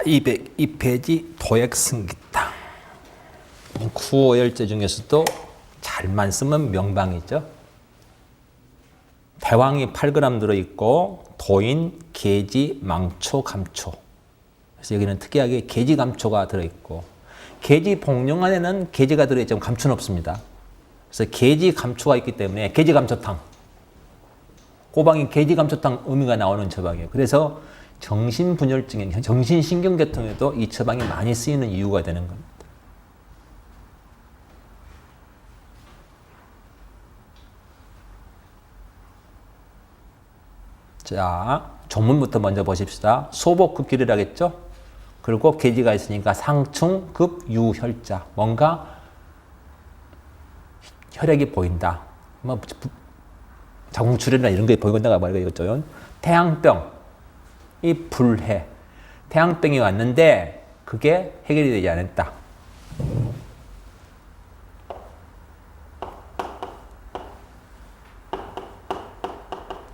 202페이지 도액승기탕. 구어열제 중에서도 잘만 쓰면 명방이죠. 대왕이 8g 들어있고 도인, 계지, 망초, 감초. 그래서 여기는 특이하게 계지, 감초가 들어있고 계지 복룡 안에는 계지가 들어있지만 감초는 없습니다. 그래서 계지, 감초가 있기 때문에 계지, 감초탕. 꼬방이 계지, 감초탕 의미가 나오는 처방이에요. 그래서 정신분열증에, 정신신경계통에도 이 처방이 많이 쓰이는 이유가 되는 겁니다. 자, 전문부터 먼저 보십시다. 소복급길이라 하겠죠? 그리고 계지가 있으니까 상충급유혈자. 뭔가 혈액이 보인다. 뭐 자궁출혈이나 이런 게 보인다가 말이겠죠. 태양병, 이 불해. 태양병이 왔는데 그게 해결이 되지 않았다.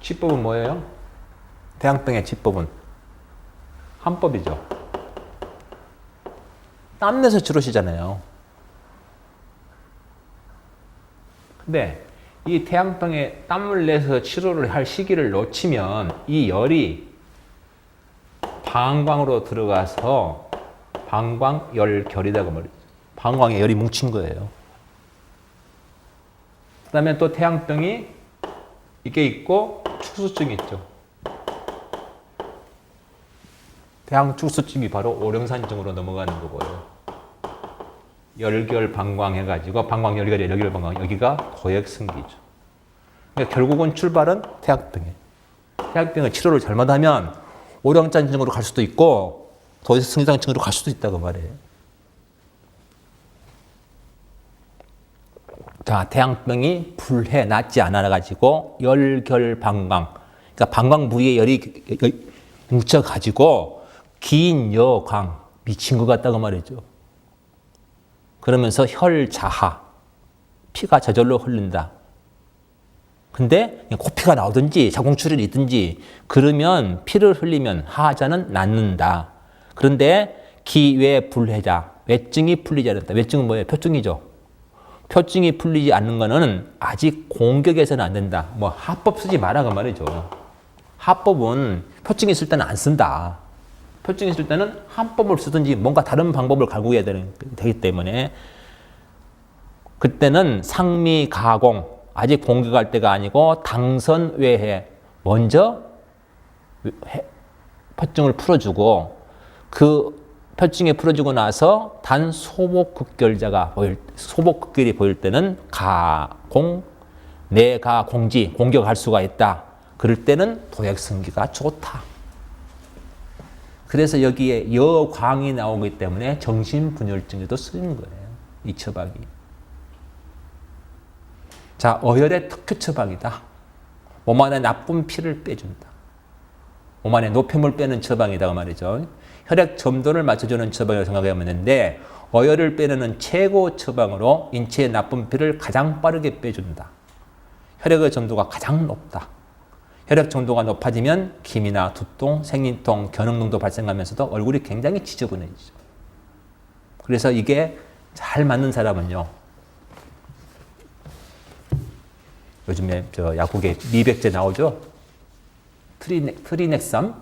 치법은 뭐예요? 태양병의 치법은 한법이죠. 땀내서 치료시잖아요. 근데 이 태양병에 땀을 내서 치료를 할 시기를 놓치면 이 열이 방광으로 들어가서 방광열결이라고 말이죠. 방광에 열이 뭉친 거예요. 그 다음에 또 태양병이 이게 있고 축수증이 있죠. 태양축수증이 바로 오령산증으로 넘어가는 거고요. 열결 방광 해가지고 방광열결이 열결 방광 여기가 도액승기죠. 그러니까 결국은 출발은 태양병이에요. 태양병의 치료를 잘못하면 오령산증으로 갈 수도 있고 도액승기장증으로 갈 수도 있다고 말해요. 자, 태양병이 불해 낫지 않아가지고 열결 방광, 그러니까 방광 부위에 열이 뭉쳐가지고 긴 여광, 미친 것 같다고 말이죠. 그러면서 혈자하, 피가 저절로 흐른다. 근데 코피가 나오든지 자궁출혈이 있든지 그러면 피를 흘리면 하자는 낫는다. 그런데 기외 불해자, 외증이 풀리지 않았다. 외증은 뭐예요? 표증이죠. 표증이 풀리지 않는 거는 아직 공격해서는 안 된다. 뭐 합법 쓰지 마라 그 말이죠. 합법은 표증이 있을 때는 안 쓴다. 표증이 있을 때는 한법을 쓰든지 뭔가 다른 방법을 갈구해야 되기 때문에 그때는 상미 가공, 아직 공격할 때가 아니고 당선 외해 먼저 표증을 풀어주고 그 표증이 풀어주고 나서 단 소복급결이 보일 때는 가공, 내가공지 공격할 수가 있다. 그럴 때는 도액승기가 좋다. 그래서 여기에 여광이 나오기 때문에 정신분열증에도 쓰이는 거예요. 이 처방이. 자, 어혈의 특효 처방이다. 몸 안에 나쁜 피를 빼준다. 몸 안에 노폐물 빼는 처방이다 말이죠. 혈액 점도를 맞춰주는 처방이라고 생각하면 되는데 어혈을 빼내는 최고 처방으로 인체의 나쁜 피를 가장 빠르게 빼준다. 혈액의 점도가 가장 높다. 혈액 정도가 높아지면 기미나 두통, 생리통, 견응농도 발생하면서도 얼굴이 굉장히 지저분해지죠. 그래서 이게 잘 맞는 사람은요. 요즘에 저 약국에 미백제 나오죠. 트리넥삼.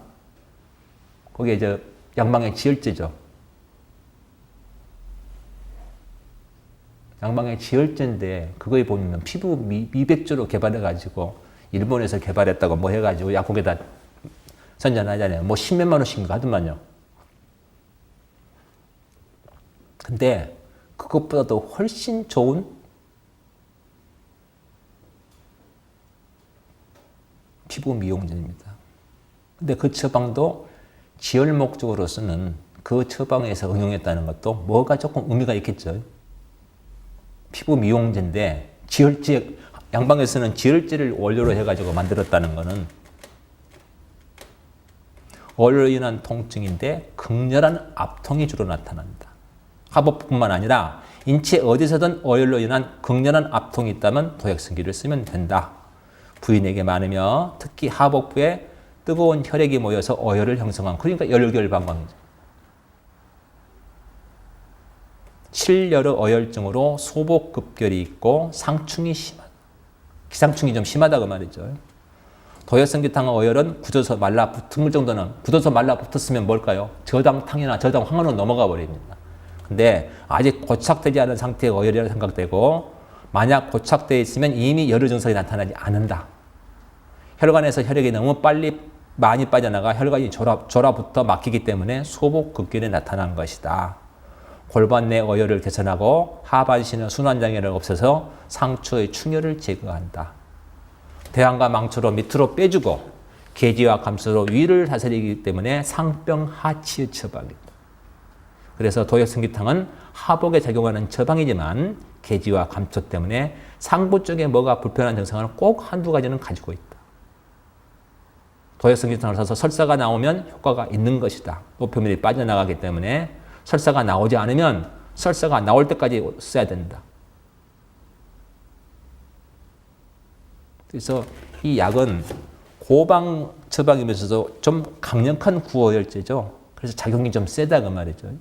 거기에 저 양방의 지혈제죠. 양방의 지혈제인데 그거에 보면 피부 미백제로 개발해가지고 일본에서 개발했다고 뭐 해가지고 약국에다 선전하잖아요. 뭐 10몇만 원씩 하더만요. 근데 그것보다도 훨씬 좋은 피부 미용제입니다. 근데 그 처방도 지혈 목적으로 쓰는 그 처방에서 응용했다는 것도 뭐가 조금 의미가 있겠죠. 피부 미용제인데 지혈제 양방에서는 지혈제를 원료로 해가지고 만들었다는 것은 어혈로 인한 통증인데 극렬한 압통이 주로 나타난다. 하복뿐만 아니라 인체 어디서든 어혈로 인한 극렬한 압통이 있다면 도액승기를 쓰면 된다. 부인에게 많으며 특히 하복부에 뜨거운 혈액이 모여서 어혈을 형성한, 그러니까 열결방광이죠. 칠열의 어혈증으로 소복급결이 있고 상충이 심하다. 기상충이 좀 심하다고 말이죠. 도혈성기탕의 어혈은 굳어서 말라붙을 정도는, 굳어서 말라붙었으면 뭘까요? 저당탕이나 저당황으로 넘어가 버립니다. 근데 아직 고착되지 않은 상태의 어혈이라고 생각되고, 만약 고착되어 있으면 이미 열의 증상이 나타나지 않는다. 혈관에서 혈액이 너무 많이 빠져나가 혈관이 졸아붙어 막히기 때문에 소복급결이 나타난 것이다. 골반 내 어혈을 개선하고 하반신의 순환장애를 없애서 상추의 충혈을 제거한다. 대항과 망초로 밑으로 빼주고 계지와 감소로 위를 다스리기 때문에 상병하치의 처방이다. 그래서 도역성기탕은 하복에 작용하는 처방이지만 계지와 감초 때문에 상부 쪽에 뭐가 불편한 증상을 꼭 한두 가지는 가지고 있다. 도역성기탕을 써서 설사가 나오면 효과가 있는 것이다. 노폐물이 빠져나가기 때문에 설사가 나오지 않으면 설사가 나올 때까지 써야 된다. 그래서 이 약은 고방 처방이면서도 좀 강력한 구어혈제죠. 그래서 작용이 좀 세다 그 말이죠.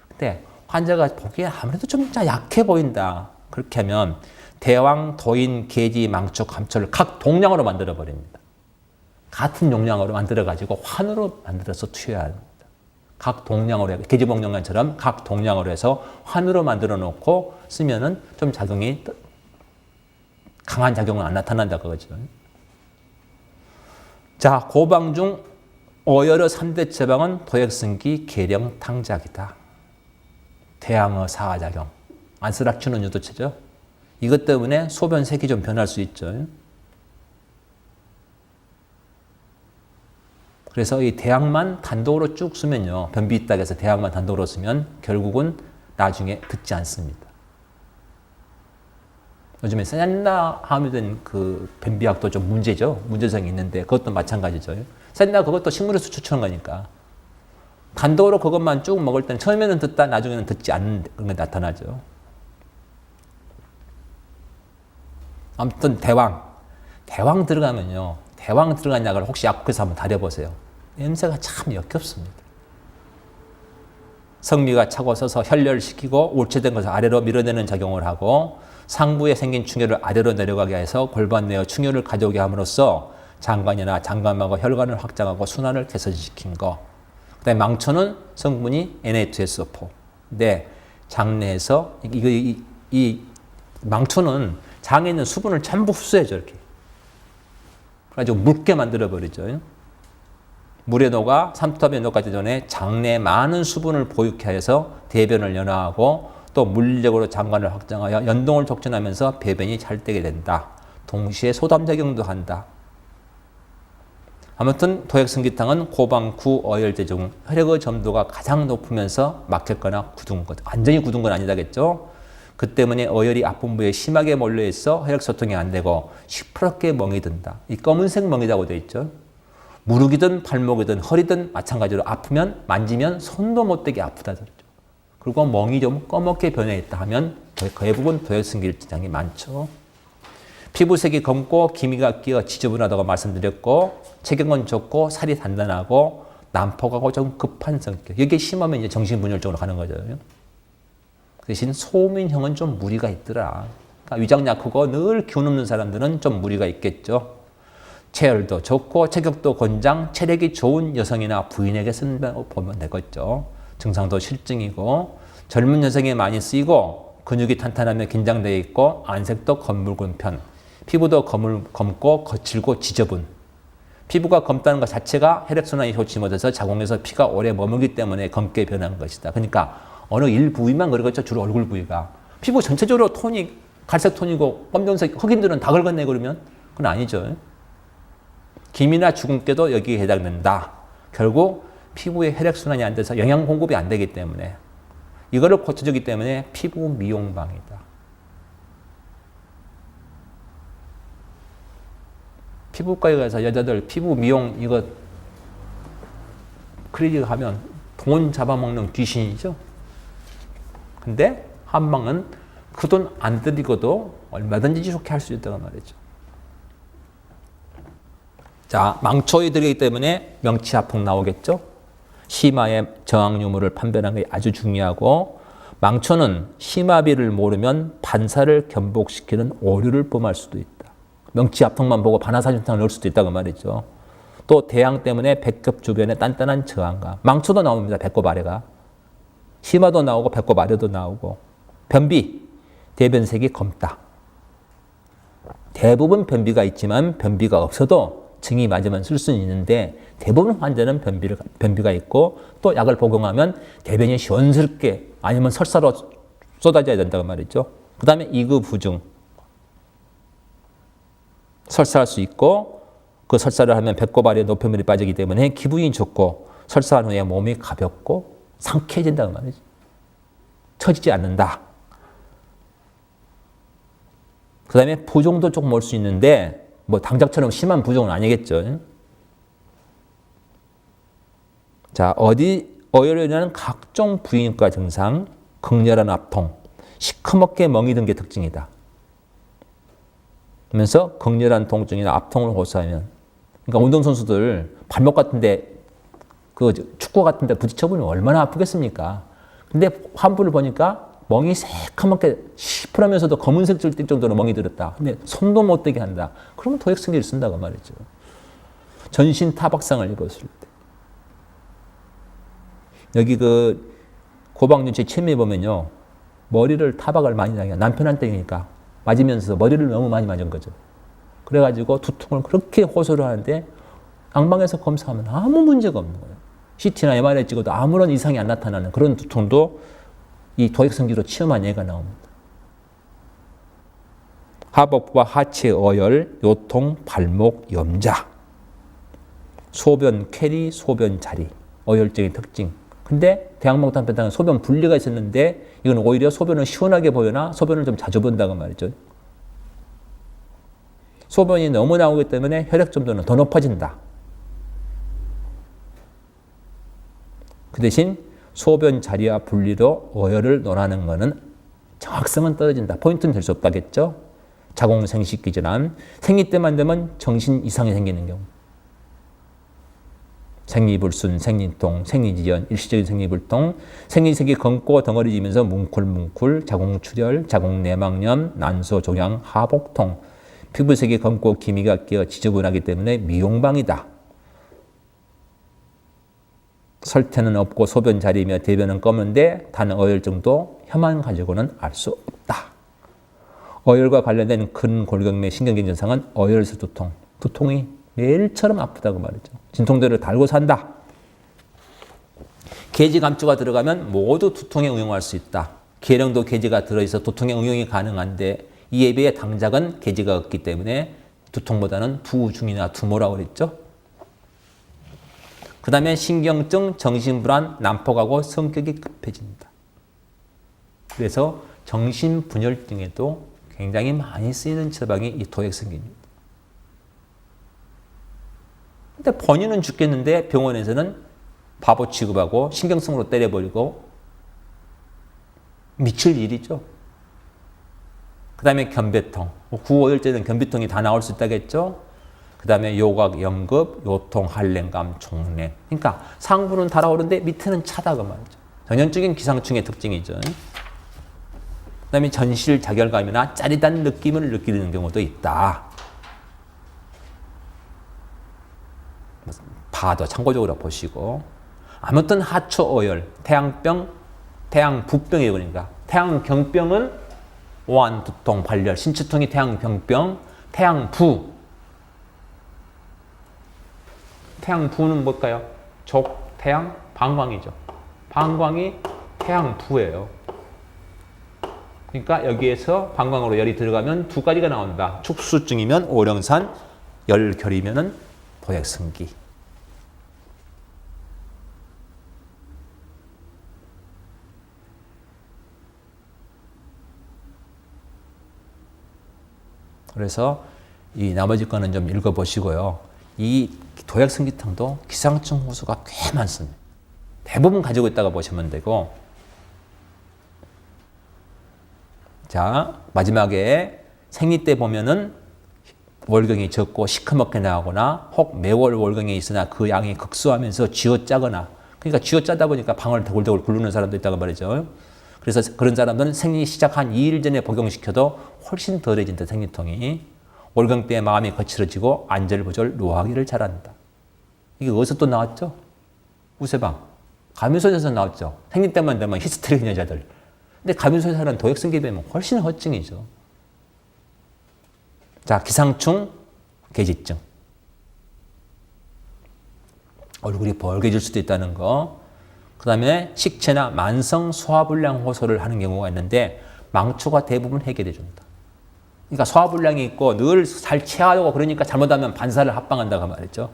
근데 환자가 보기에 아무래도 좀 약해 보인다. 그렇게 하면 대왕, 도인, 계지, 망초, 감초를 각 동량으로 만들어 버립니다. 같은 용량으로 만들어 가지고 환으로 만들어서 투여해야 합니다. 각 동량으로 해서 계지복용량처럼 각 동량으로 해서 환으로 만들어 놓고 쓰면은 좀 작용이 강한 작용은 안 나타난다 그거죠. 자, 고방 중 어혈의 3대 처방은 도액성기, 계령, 탕작이다. 대항의 사화작용, 안스락추는 유도체죠. 이것 때문에 소변 색이 좀 변할 수 있죠. 그래서 이 대항만 단독으로 쭉 쓰면요, 변비 있다고 해서 대항만 단독으로 쓰면 결국은 나중에 듣지 않습니다. 요즘에 세나 함유된 그 변비약도 좀 문제죠. 문제성이 있는데 그것도 마찬가지죠. 세나 그것도 식물에서 추출한 거니까 단독으로 그것만 쭉 먹을 때는 처음에는 듣다 나중에는 듣지 않는 그런 게 나타나죠. 아무튼 대왕 들어가면요, 대왕 들어간 약을 혹시 약국에서 한번 다려보세요. 냄새가 참 역겹습니다. 성미가 차고 서서 혈렬시키고 울체된 것을 아래로 밀어내는 작용을 하고 상부에 생긴 충혈을 아래로 내려가게 해서 골반 내의 충혈을 가져오게 함으로써 장관이나 장관막의 혈관을 확장하고 순환을 개선시킨 거. 그 다음에 망초는 성분이 Na2SO4. 근데 장내에서 이 망초는 장에 있는 수분을 전부 흡수해줘 이렇게. 그래가지고 묽게 만들어버리죠. 물에 녹아 삼투압에 녹아지기 전에 장내에 많은 수분을 보유케 해서 대변을 연화하고 또 물리적으로 장관을 확장하여 연동을 촉진하면서 배변이 잘 되게 된다. 동시에 소담작용도 한다. 아무튼 도액성기탕은 고방구 어혈제 중 혈액의 점도가 가장 높으면서 막혔거나 굳은 것, 완전히 굳은 건 아니다겠죠. 그 때문에 어혈이 아픈 부위에 심하게 몰려있어 혈액 소통이 안 되고 시퍼렇게 멍이 든다. 이 검은색 멍이라고 되어 있죠. 무릎이든 발목이든 허리든 마찬가지로 아프면 만지면 손도 못 대게 아프다 그러죠. 그리고 멍이 좀 검게 변해 있다 하면 대부분 도액성기 증상이 많죠. 피부색이 검고 기미가 끼어 지저분하다고 말씀드렸고 체격은 좋고 살이 단단하고 난폭하고 좀 급한 성격. 이게 심하면 이제 정신분열적으로 가는 거죠. 대신 소민형은 좀 무리가 있더라. 그러니까 위장 약하고 늘 기운 없는 사람들은 좀 무리가 있겠죠. 체열도 좋고 체격도 건장, 체력이 좋은 여성이나 부인에게 쓴다고 보면 되겠죠. 증상도 실증이고 젊은 여성에 많이 쓰이고 근육이 탄탄하며 긴장되어 있고 안색도 검붉은 편, 피부도 검고 거칠고 지저분. 피부가 검다는 것 자체가 혈액순환이 좋지 못해서 자궁에서 피가 오래 머무기 때문에 검게 변한 것이다. 그러니까 어느 일부위만 그러겠죠. 주로 얼굴 부위가. 피부 전체적으로 톤이 갈색 톤이고 검정색 흑인들은 다 긁었네 그러면 그건 아니죠. 기미나 주근깨도 여기에 해당된다. 결국 피부에 혈액순환이 안 돼서 영양 공급이 안 되기 때문에 이거를 고쳐주기 때문에 피부 미용방이다. 피부과에 가서 여자들 피부 미용 이거 클리닉 하면 돈 잡아먹는 귀신이죠. 근데 한방은 그 돈 안 들이고도 얼마든지 좋게 할 수 있다고 말이죠. 자, 망초에 들어가기 때문에 명치하풍 나오겠죠. 심화의 저항 유무를 판별하는 게 아주 중요하고 망초는 심화비를 모르면 반사를 견복시키는 오류를 범할 수도 있다. 명치 합통만 보고 반화사진탕을 넣을 수도 있다고 말이죠. 또 대양 때문에 백급 주변에 단단한 저항감. 망초도 나옵니다. 배꼽 아래가. 심화도 나오고 배꼽 아래도 나오고. 변비, 대변색이 검다. 대부분 변비가 있지만 변비가 없어도 증이 맞으면 쓸 수는 있는데 대부분 환자는 변비가 있고 또 약을 복용하면 대변이 시원스럽게 아니면 설사로 쏟아져야 된다고 말이죠. 그 다음에 이급부중. 설사할 수 있고 그 설사를 하면 배꼽 아래에 노폐물이 빠지기 때문에 기분이 좋고 설사한 후에 몸이 가볍고 상쾌해진다고 말이죠. 처지지 않는다. 그 다음에 부종도 조금 올 수 있는데 뭐 당장처럼 심한 부종은 아니겠죠. 자, 어혈로 인한 각종 부위과 증상, 극렬한 압통, 시커멓게 멍이 든 게 특징이다. 그러면서 극렬한 통증이나 압통을 호소하면, 그러니까 운동선수들 발목 같은데, 그 축구 같은데 부딪혀보면 얼마나 아프겠습니까? 근데 환부를 보니까 멍이 새카맣게 시퍼하면서도 검은색 뜰 정도로 멍이 들었다. 근데 손도 못 대게 한다. 그러면 도액성기를 쓴다고 말이죠. 전신 타박상을 입었을 때. 여기 그 고박윤치 체미에 보면요. 머리를 타박을 많이 당해요. 남편한테니까 맞으면서 머리를 너무 많이 맞은 거죠. 그래가지고 두통을 그렇게 호소를 하는데 양방에서 검사하면 아무 문제가 없는 거예요. CT나 MRI 찍어도 아무런 이상이 안 나타나는 그런 두통도 이 도액성기로 치료한 예가 나옵니다. 하복부와 하체 어혈, 요통, 발목, 염자, 소변 쾌리, 소변 자리, 어혈증의 특징. 근데 대학목단편탕은 소변 분리가 있었는데 이건 오히려 소변을 시원하게 보여나 소변을 좀 자주 본다고 말이죠. 소변이 너무 나오기 때문에 혈액 점도는 더 높아진다. 그 대신 소변 자리와 분리로 어혈을 논하는 것은 정확성은 떨어진다. 포인트는 될 수 없다겠죠. 자궁생식기 질환, 생리 때만 되면 정신 이상이 생기는 경우. 생리불순, 생리통, 생리지연, 일시적인 생리불통, 생리색이 검고 덩어리지면서 뭉클뭉클, 자궁출혈, 자궁내막염, 난소종양, 하복통, 피부색이 검고 기미가 끼어 지저분하기 때문에 미용방이다. 설태는 없고 소변 자리며 대변은 검은데 단 어혈증도 혀만 가지고는 알 수 없다. 어혈과 관련된 근골격계 신경계 증상은 어혈에서 두통, 두통이 매일처럼 아프다고 말이죠. 진통제를 달고 산다. 계지 감초가 들어가면 모두 두통에 응용할 수 있다. 계령도 계지가 들어있어 두통에 응용이 가능한데 이에 비해 당작은 계지가 없기 때문에 두통보다는 부중이나 두모라고 그랬죠. 그 다음에 신경증, 정신불안, 난폭하고 성격이 급해진다. 그래서 정신분열증에도 굉장히 많이 쓰이는 처방이 이 도액성기입니다. 근데 본인은 죽겠는데 병원에서는 바보 취급하고 신경성으로 때려버리고 미칠 일이죠. 그 다음에 견배통, 구어혈제는 견배통이 다 나올 수 있다겠죠. 그 다음에 요각, 염급, 요통, 한랭감, 종냉. 그러니까 상부는 달아오르는데 밑에는 차다고 말이죠. 전형적인 기상충의 특징이죠. 그 다음에 전실 자결감이나 짜릿한 느낌을 느끼는 경우도 있다. 파도 참고적으로 보시고. 아무튼 하초어혈, 태양병, 태양부병이에요. 그러니까 태양경병은 오한, 두통, 발열, 신체통이 태양병병, 태양부. 태양부는 뭘까요? 족, 태양, 방광이죠. 방광이 태양부예요. 그러니까 여기에서 방광으로 열이 들어가면 두 가지가 나온다. 축수증이면 오령산, 열결이면 도액성기. 그래서 이 나머지 거는 좀 읽어보시고요. 이 도액성기탕도 기상청 호수가 꽤 많습니다. 대부분 가지고 있다가 보시면 되고. 자, 마지막에 생리 때 보면은 월경이 적고 시커멓게 나오거나 혹 매월 월경이 있으나 그 양이 극소하면서 쥐어짜거나, 그러니까 쥐어짜다 보니까 방을 더글더글 굴르는 사람도 있다고 말이죠. 그래서 그런 사람들은 생리 시작 한 2일 전에 복용시켜도 훨씬 덜해진다. 생리통이. 월경비에 마음이 거칠어지고 안절부절 노하기를 잘한다. 이게 어디서 또 나왔죠? 우세방. 가면소에서 나왔죠. 생리 때만 되면 히스테릭 여자들. 근데 가면소에서는 도액성기 되면 훨씬 허증이죠. 자, 기상충, 계지증. 얼굴이 벌게질 수도 있다는 거. 그 다음에 식체나 만성 소화불량 호소를 하는 경우가 있는데 망초가 대부분 해결해 준다. 그러니까 소화불량이 있고 늘 잘 체하고 그러니까 잘못하면 반사를 합방한다고 말했죠.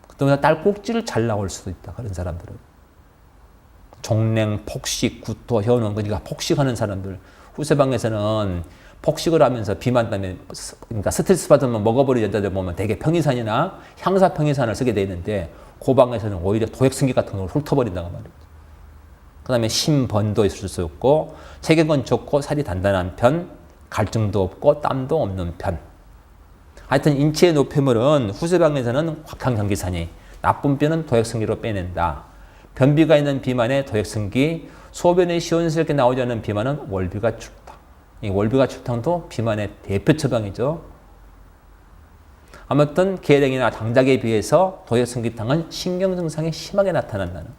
그다음에 딸꾹질을 잘 나올 수도 있다. 그런 사람들은. 종냉, 폭식, 구토, 현원, 그러니까 폭식하는 사람들. 후세방에서는 폭식을 하면서 비만 때문에 그러니까 스트레스 받으면 먹어버린 여자들 보면 되게 평이산이나 향사 평이산을 쓰게 돼 있는데 고방에서는 오히려 도액성기 같은 걸 훑어버린다고 말이죠. 그 다음에 심번도 있을 수 있고 체격은 좋고 살이 단단한 편, 갈증도 없고 땀도 없는 편. 하여튼 인체의 노폐물은 후세방에서는 확항전기산이, 나쁜 편은 도액성기로 빼낸다. 변비가 있는 비만에 도액성기, 소변이 시원스럽게 나오지 않는 비만은 월비가 출탕. 이 월비가 출탕도 비만의 대표 처방이죠. 아무튼 계량이나 당작에 비해서 도액성기탕은 신경 증상이 심하게 나타난다는 거.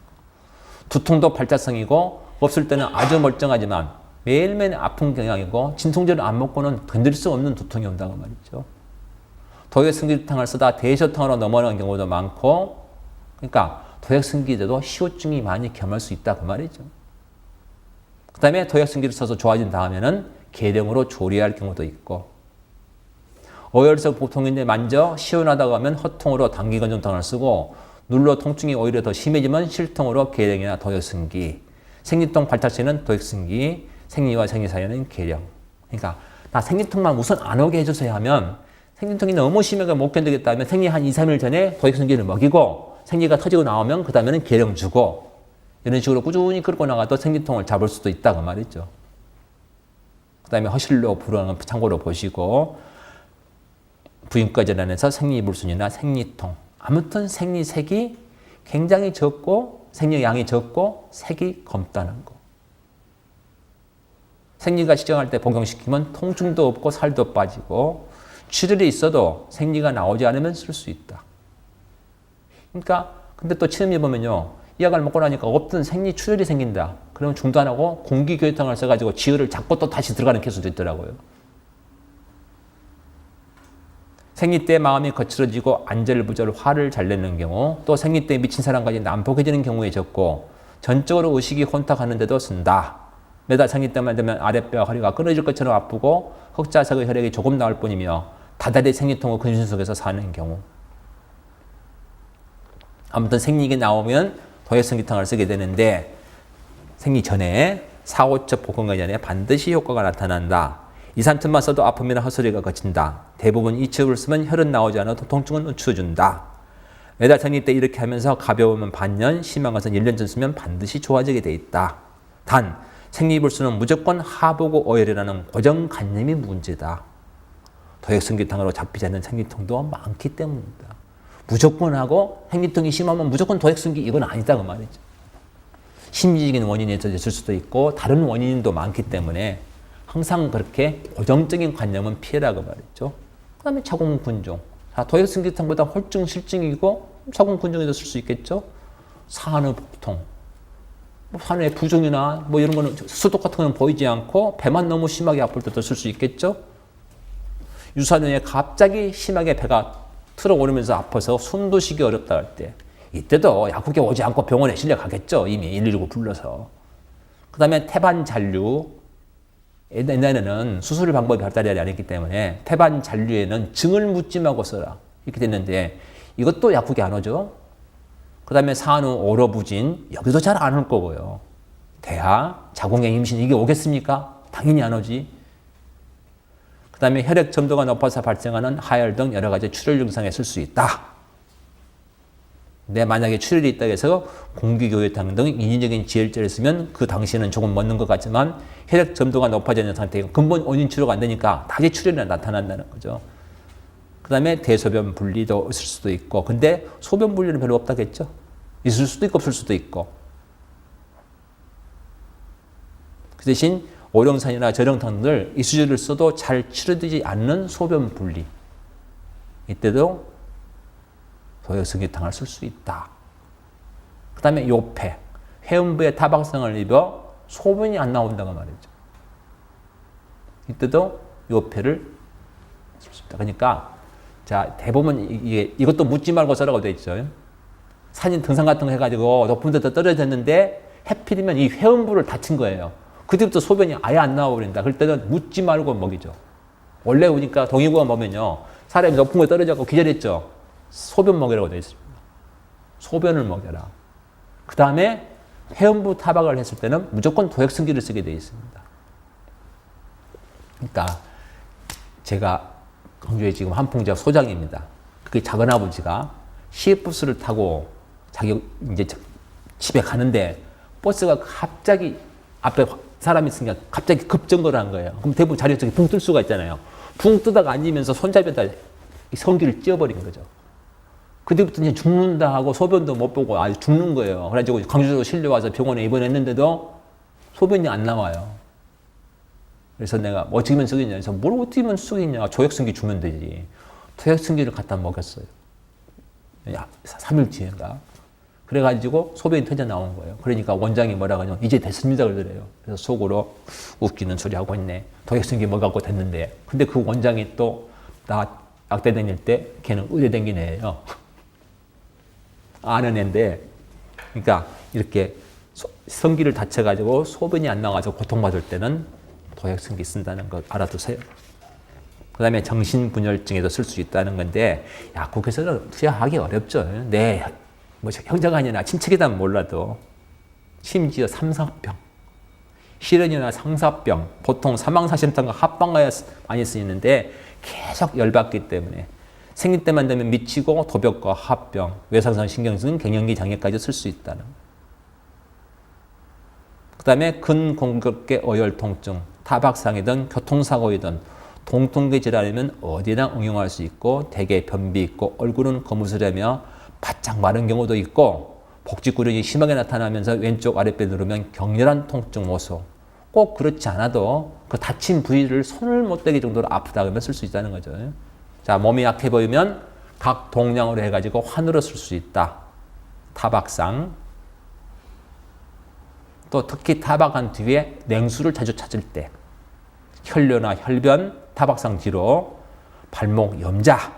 두통도 발작성이고 없을 때는 아주 멀쩡하지만 매일매일 아픈 경향이고 진통제를 안 먹고는 건들 수 없는 두통이 온다고 말이죠. 도액성기탕을 쓰다 대셔탕으로 넘어가는 경우도 많고, 그러니까 도액성기제도 시호증이 많이 겸할 수 있다 그 말이죠. 그 다음에 도액성기를 써서 좋아진 다음에는 계량으로 조리할 경우도 있고, 어혈석 보통인데 만져 시원하다고 하면 허통으로 당기건조탕을 쓰고, 눌러 통증이 오히려 더 심해지면 실통으로 계량이나 도액성기, 생리통 발작시에는 도액성기, 생리와 생리 사이에는 계량. 그러니까 나 생리통만 우선 안 오게 해주세요 하면, 생리통이 너무 심하게 못 견디겠다면 생리 한 2, 3일 전에 도액성기를 먹이고 생리가 터지고 나오면 그 다음에는 계량 주고, 이런 식으로 꾸준히 끌고 나가도 생리통을 잡을 수도 있다 그 말이죠. 그 다음에 허실로 불어하는 거 참고로 보시고, 부인과 질환에서 생리불순이나 생리통, 아무튼 생리색이 굉장히 적고 생리양이 적고 색이 검다는 거. 생리가 시정할 때 복용시키면 통증도 없고 살도 빠지고 출혈이 있어도 생리가 나오지 않으면 쓸 수 있다. 그러니까 근데 또 치료해 보면요, 이 약을 먹고 나니까 없던 생리 출혈이 생긴다. 그러면 중단하고 공기교회탕을 써가지고 지혈을 잡고 또 다시 들어가는 케이스도 있더라고요. 생리 때 마음이 거칠어지고 안절부절 화를 잘 내는 경우, 또 생리 때 미친 사람까지 난폭해지는 경우에 적고, 전적으로 의식이 혼탁하는데도 쓴다. 매달 생리 때만 되면 아랫배와 허리가 끊어질 것처럼 아프고 흑자석의 혈액이 조금 나올 뿐이며 다달이 생리통의 근심 속에서 사는 경우. 아무튼 생리가 나오면 도액성기탕을 쓰게 되는데, 생리 전에 4, 5첩 복용하기 전에 반드시 효과가 나타난다. 2, 3첩만 써도 아픔이나 헛소리가 거친다. 대부분 이 첩을 쓰면 혈은 나오지 않아도 통증은 늦춰준다. 매달 생리 때 이렇게 하면서 가벼우면 반년, 심한 것은 1년 전 쓰면 반드시 좋아지게 돼 있다. 단, 생리불순은 무조건 하보고 오열이라는 고정관념이 문제다. 도액성기탕으로 잡히지 않는 생리통도 많기 때문이다. 무조건 하고 생리통이 심하면 무조건 도액성기, 이건 아니다 그 말이죠. 심리적인 원인이 있을 수도 있고 다른 원인도 많기 때문에 항상 그렇게 고정적인 관념은 피해라고 말했죠. 그 다음에 자궁근종. 도액성기탕보다 홀증, 실증이고 자궁근종에도 쓸 수 있겠죠. 산후복통. 산후의 부종이나 뭐 이런 거는 수독 같은 거는 보이지 않고 배만 너무 심하게 아플 때도 쓸 수 있겠죠. 유산 후에 갑자기 심하게 배가 틀어오르면서 아파서 숨도 쉬기 어렵다 할 때, 이때도 약국에 오지 않고 병원에 실려가겠죠. 이미 119 불러서. 그 다음에 태반 잔류. 옛날에는 수술 방법이 발달이 아니기 때문에 태반 잔류에는 증을 묻지 말고 써라. 이렇게 됐는데 이것도 약국에 안 오죠. 그 다음에 산후 오로부진, 여기도 잘 안 올 거고요. 대하, 자궁의 임신, 이게 오겠습니까? 당연히 안 오지. 그 다음에 혈액 점도가 높아서 발생하는 하열 등 여러 가지 출혈 증상에 쓸 수 있다. 근데 만약에 출혈이 있다고 해서 공기교회탕 등 인위적인 지혈제를 쓰면 그 당시에는 조금 먹는 것 같지만 혈액 점도가 높아져 있는 상태에 근본 원인 치료가 안 되니까 다시 출혈이 나타난다는 거죠. 그 다음에 대소변 분리도 있을 수도 있고, 근데 소변 분리는 별로 없다겠죠. 있을 수도 있고 없을 수도 있고. 그 대신 오령산이나 저령탕들 이수지를 써도 잘 치료되지 않는 소변 분리. 이때도 도역성기탕을 쓸 수 있다. 그 다음에 요폐. 회음부에 타박상을 입어 소변이 안 나온다고 말이죠. 이때도 요폐를 쓸 수 있다. 그러니까 자 대부분 이것도 묻지 말고 써라고 되어 있죠. 산인 등산 같은 거 해가지고 높은 데서 떨어졌는데 해필이면 이 회음부를 다친 거예요. 그때부터 소변이 아예 안 나와버린다. 그럴 때는 묻지 말고 먹이죠. 원래 오니까 동의구가 먹으면요. 사람이 높은 곳에 떨어져서 기절했죠. 소변 먹이라고 되어 있습니다. 소변을 먹여라. 그 다음에 회음부 타박을 했을 때는 무조건 도액성기를 쓰게 되어 있습니다. 그러니까 제가 광주에 지금 한풍제약 소장입니다. 그게 작은아버지가 시외버스를 타고 자기 이제 집에 가는데 버스가 갑자기 앞에 사람이 있으니까 갑자기 급정거를 한 거예요. 그럼 대부분 자리 쪽에 붕 뜰 수가 있잖아요. 붕 뜨다가 앉으면서 손잡이에다 성기를 찧어버린 거죠. 그때부터 이제 죽는다 하고 소변도 못 보고 아주 죽는 거예요. 그래가지고 광주로 실려와서 병원에 입원했는데도 소변이 안 나와요. 그래서 내가 어떻게 하면 쓰겠냐. 그래서 뭘 어떻게 하면 쓰겠냐. 조액성기 주면 되지. 토액성기를 갖다 먹였어요. 3일 뒤인가. 그래가지고 소변이 터져 나온 거예요. 그러니까 원장이 뭐라고 하냐면 이제 됐습니다 그러더래요. 그래서 속으로 웃기는 소리 하고 있네. 도액성기 먹었고 됐는데. 근데 그 원장이 또 나 악대 다닐 때 걔는 의대 다닌 애예요. 아는 애인데. 그러니까 이렇게 성기를 다쳐가지고 소변이 안 나와서 고통받을 때는 도액성기 쓴다는 거 알아두세요. 그 다음에 정신분열증에도 쓸 수 있다는 건데 약국에서는 투여하기 어렵죠. 네, 뭐 형제가 아니라 친척이다 몰라도 심지어 삼사병, 실연이나 상사병, 보통 사망사심탕과 합방가에 많이 쓰이는데 계속 열받기 때문에 생리 때만 되면 미치고 도벽과 합병, 외상성 신경증, 갱년기 장애까지 쓸 수 있다는 거예요. 그 다음에 근공격계 어혈통증, 타박상이든 교통사고이든 동통계 질환이면 어디나 응용할 수 있고 대개 변비 있고 얼굴은 거무스려며 바짝 마른 경우도 있고 복직구력이 심하게 나타나면서 왼쪽 아랫배 누르면 격렬한 통증 호소. 꼭 그렇지 않아도 그 다친 부위를 손을 못 대기 정도로 아프다 그러면 쓸 수 있다는 거죠. 자, 몸이 약해 보이면 각 동량으로 해가지고 환으로 쓸 수 있다. 타박상. 또 특히 타박한 뒤에 냉수를 자주 찾을 때 혈뇨나 혈변, 타박상 뒤로 발목 염자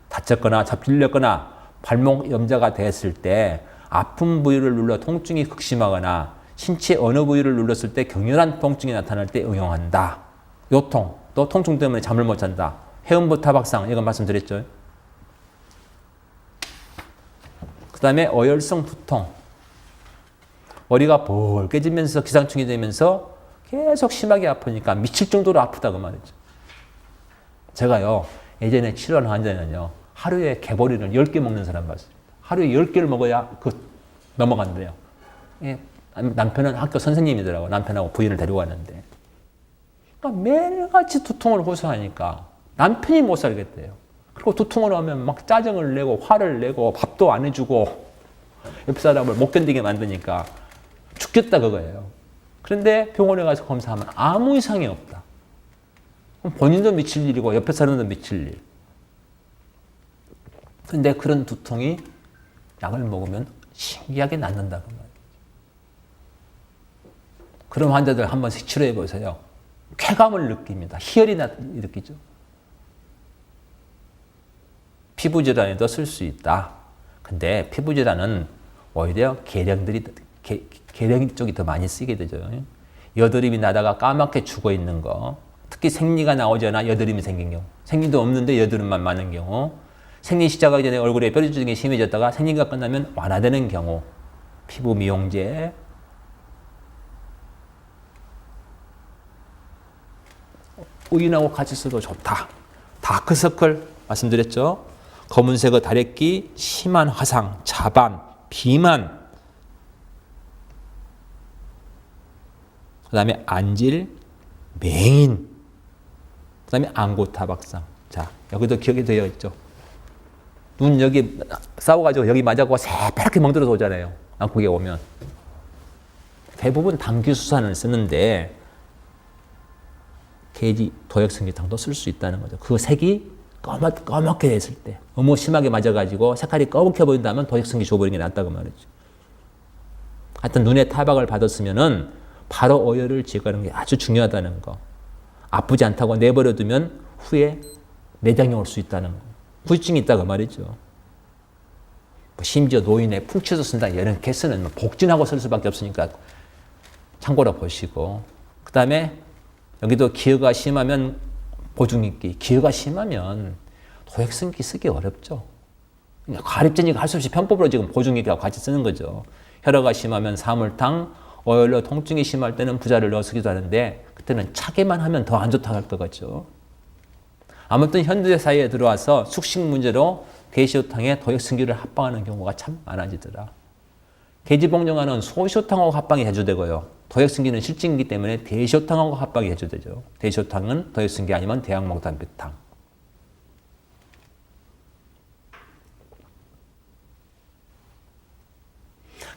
다쳤거나 잡힐렸거나 발목 염자가 됐을 때 아픈 부위를 눌러 통증이 극심하거나 신체 어느 부위를 눌렀을 때 격렬한 통증이 나타날 때 응용한다. 요통, 또 통증 때문에 잠을 못 잔다. 회음부 타박상, 이거 말씀드렸죠. 그 다음에 어혈성 두통. 머리가 볼 깨지면서 기상충이 되면서 계속 심하게 아프니까 미칠 정도로 아프다고 말이죠. 제가요, 예전에 치료한 환자는요, 하루에 개보리를 10개 먹는 사람 봤습니다. 하루에 10개를 먹어야 넘어간대요. 예, 남편은 학교 선생님이더라고요. 남편하고 부인을 데리고 왔는데. 그러니까 매일같이 두통을 호소하니까 남편이 못 살겠대요. 그리고 두통을 하면 막 짜증을 내고 화를 내고 밥도 안 해주고 옆 사람을 못 견디게 만드니까 죽겠다 그거예요. 그런데 병원에 가서 검사하면 아무 이상이 없다. 그럼 본인도 미칠 일이고 옆에 사람도 미칠 일. 근데 그런 두통이 약을 먹으면 신기하게 낫는다고 말이에요. 그런 환자들 한 번씩 치료해 보세요. 쾌감을 느낍니다. 희열이 느끼죠. 피부질환에도 쓸 수 있다. 근데 피부질환은 오히려 계량 쪽이 더 많이 쓰게 되죠. 여드름이 나다가 까맣게 죽어 있는 거, 특히 생리가 나오지 않아 여드름이 생긴 경우, 생리도 없는데 여드름만 많은 경우, 생리 시작하기 전에 얼굴에 뼈조직이 심해졌다가 생리가 끝나면 완화되는 경우, 피부 미용제, 우인하고 같이 써도 좋다. 다크서클 말씀드렸죠. 검은색의 다래끼, 심한 화상, 자반, 비만, 그 다음에 안질, 맹인, 그 다음에 안구타박상. 자, 여기도 기억이 되어 있죠. 눈 여기 싸워가지고 여기 맞아고 새파랗게 멍들어서 오잖아요. 안국에 오면. 대부분 당귀수산을 쓰는데 개지 도액성기탕도 쓸 수 있다는 거죠. 그 색이 꺼멓게 됐을 때 너무 심하게 맞아가지고 색깔이 꺼멓게 보인다면 도액성기 줘버리는 게 낫다고 말이죠. 하여튼 눈에 타박을 받았으면은 바로 어혈을 제거하는 게 아주 중요하다는 거. 아프지 않다고 내버려두면 후에 내장이 올 수 있다는 거. 후유증이 있다고 말이죠. 뭐 심지어 노인의 풍치도 쓴다. 이런 개수는 복진하고 쓸 수밖에 없으니까 참고로 보시고. 그 다음에 여기도 기혈가 심하면 보증익기. 기혈가 심하면 도액성기 쓰기 어렵죠. 가립제니까 할 수 없이 편법으로 지금 보증익기하고 같이 쓰는 거죠. 혈화가 심하면 사물탕, 어혈로 통증이 심할 때는 부자를 넣어 쓰기도 하는데 그때는 차게만 하면 더 안 좋다고 할 것 같죠. 아무튼 현대 사회에 들어와서 숙식 문제로 대시호탕에 도액성기를 합방하는 경우가 참 많아지더라. 개지봉정화는 소시호탕하고 합방이 해주되고요. 도액성기는 실증이기 때문에 대시호탕하고 합방이 해주되죠. 대시호탕은 도액성기 아니면 대학목단백탕.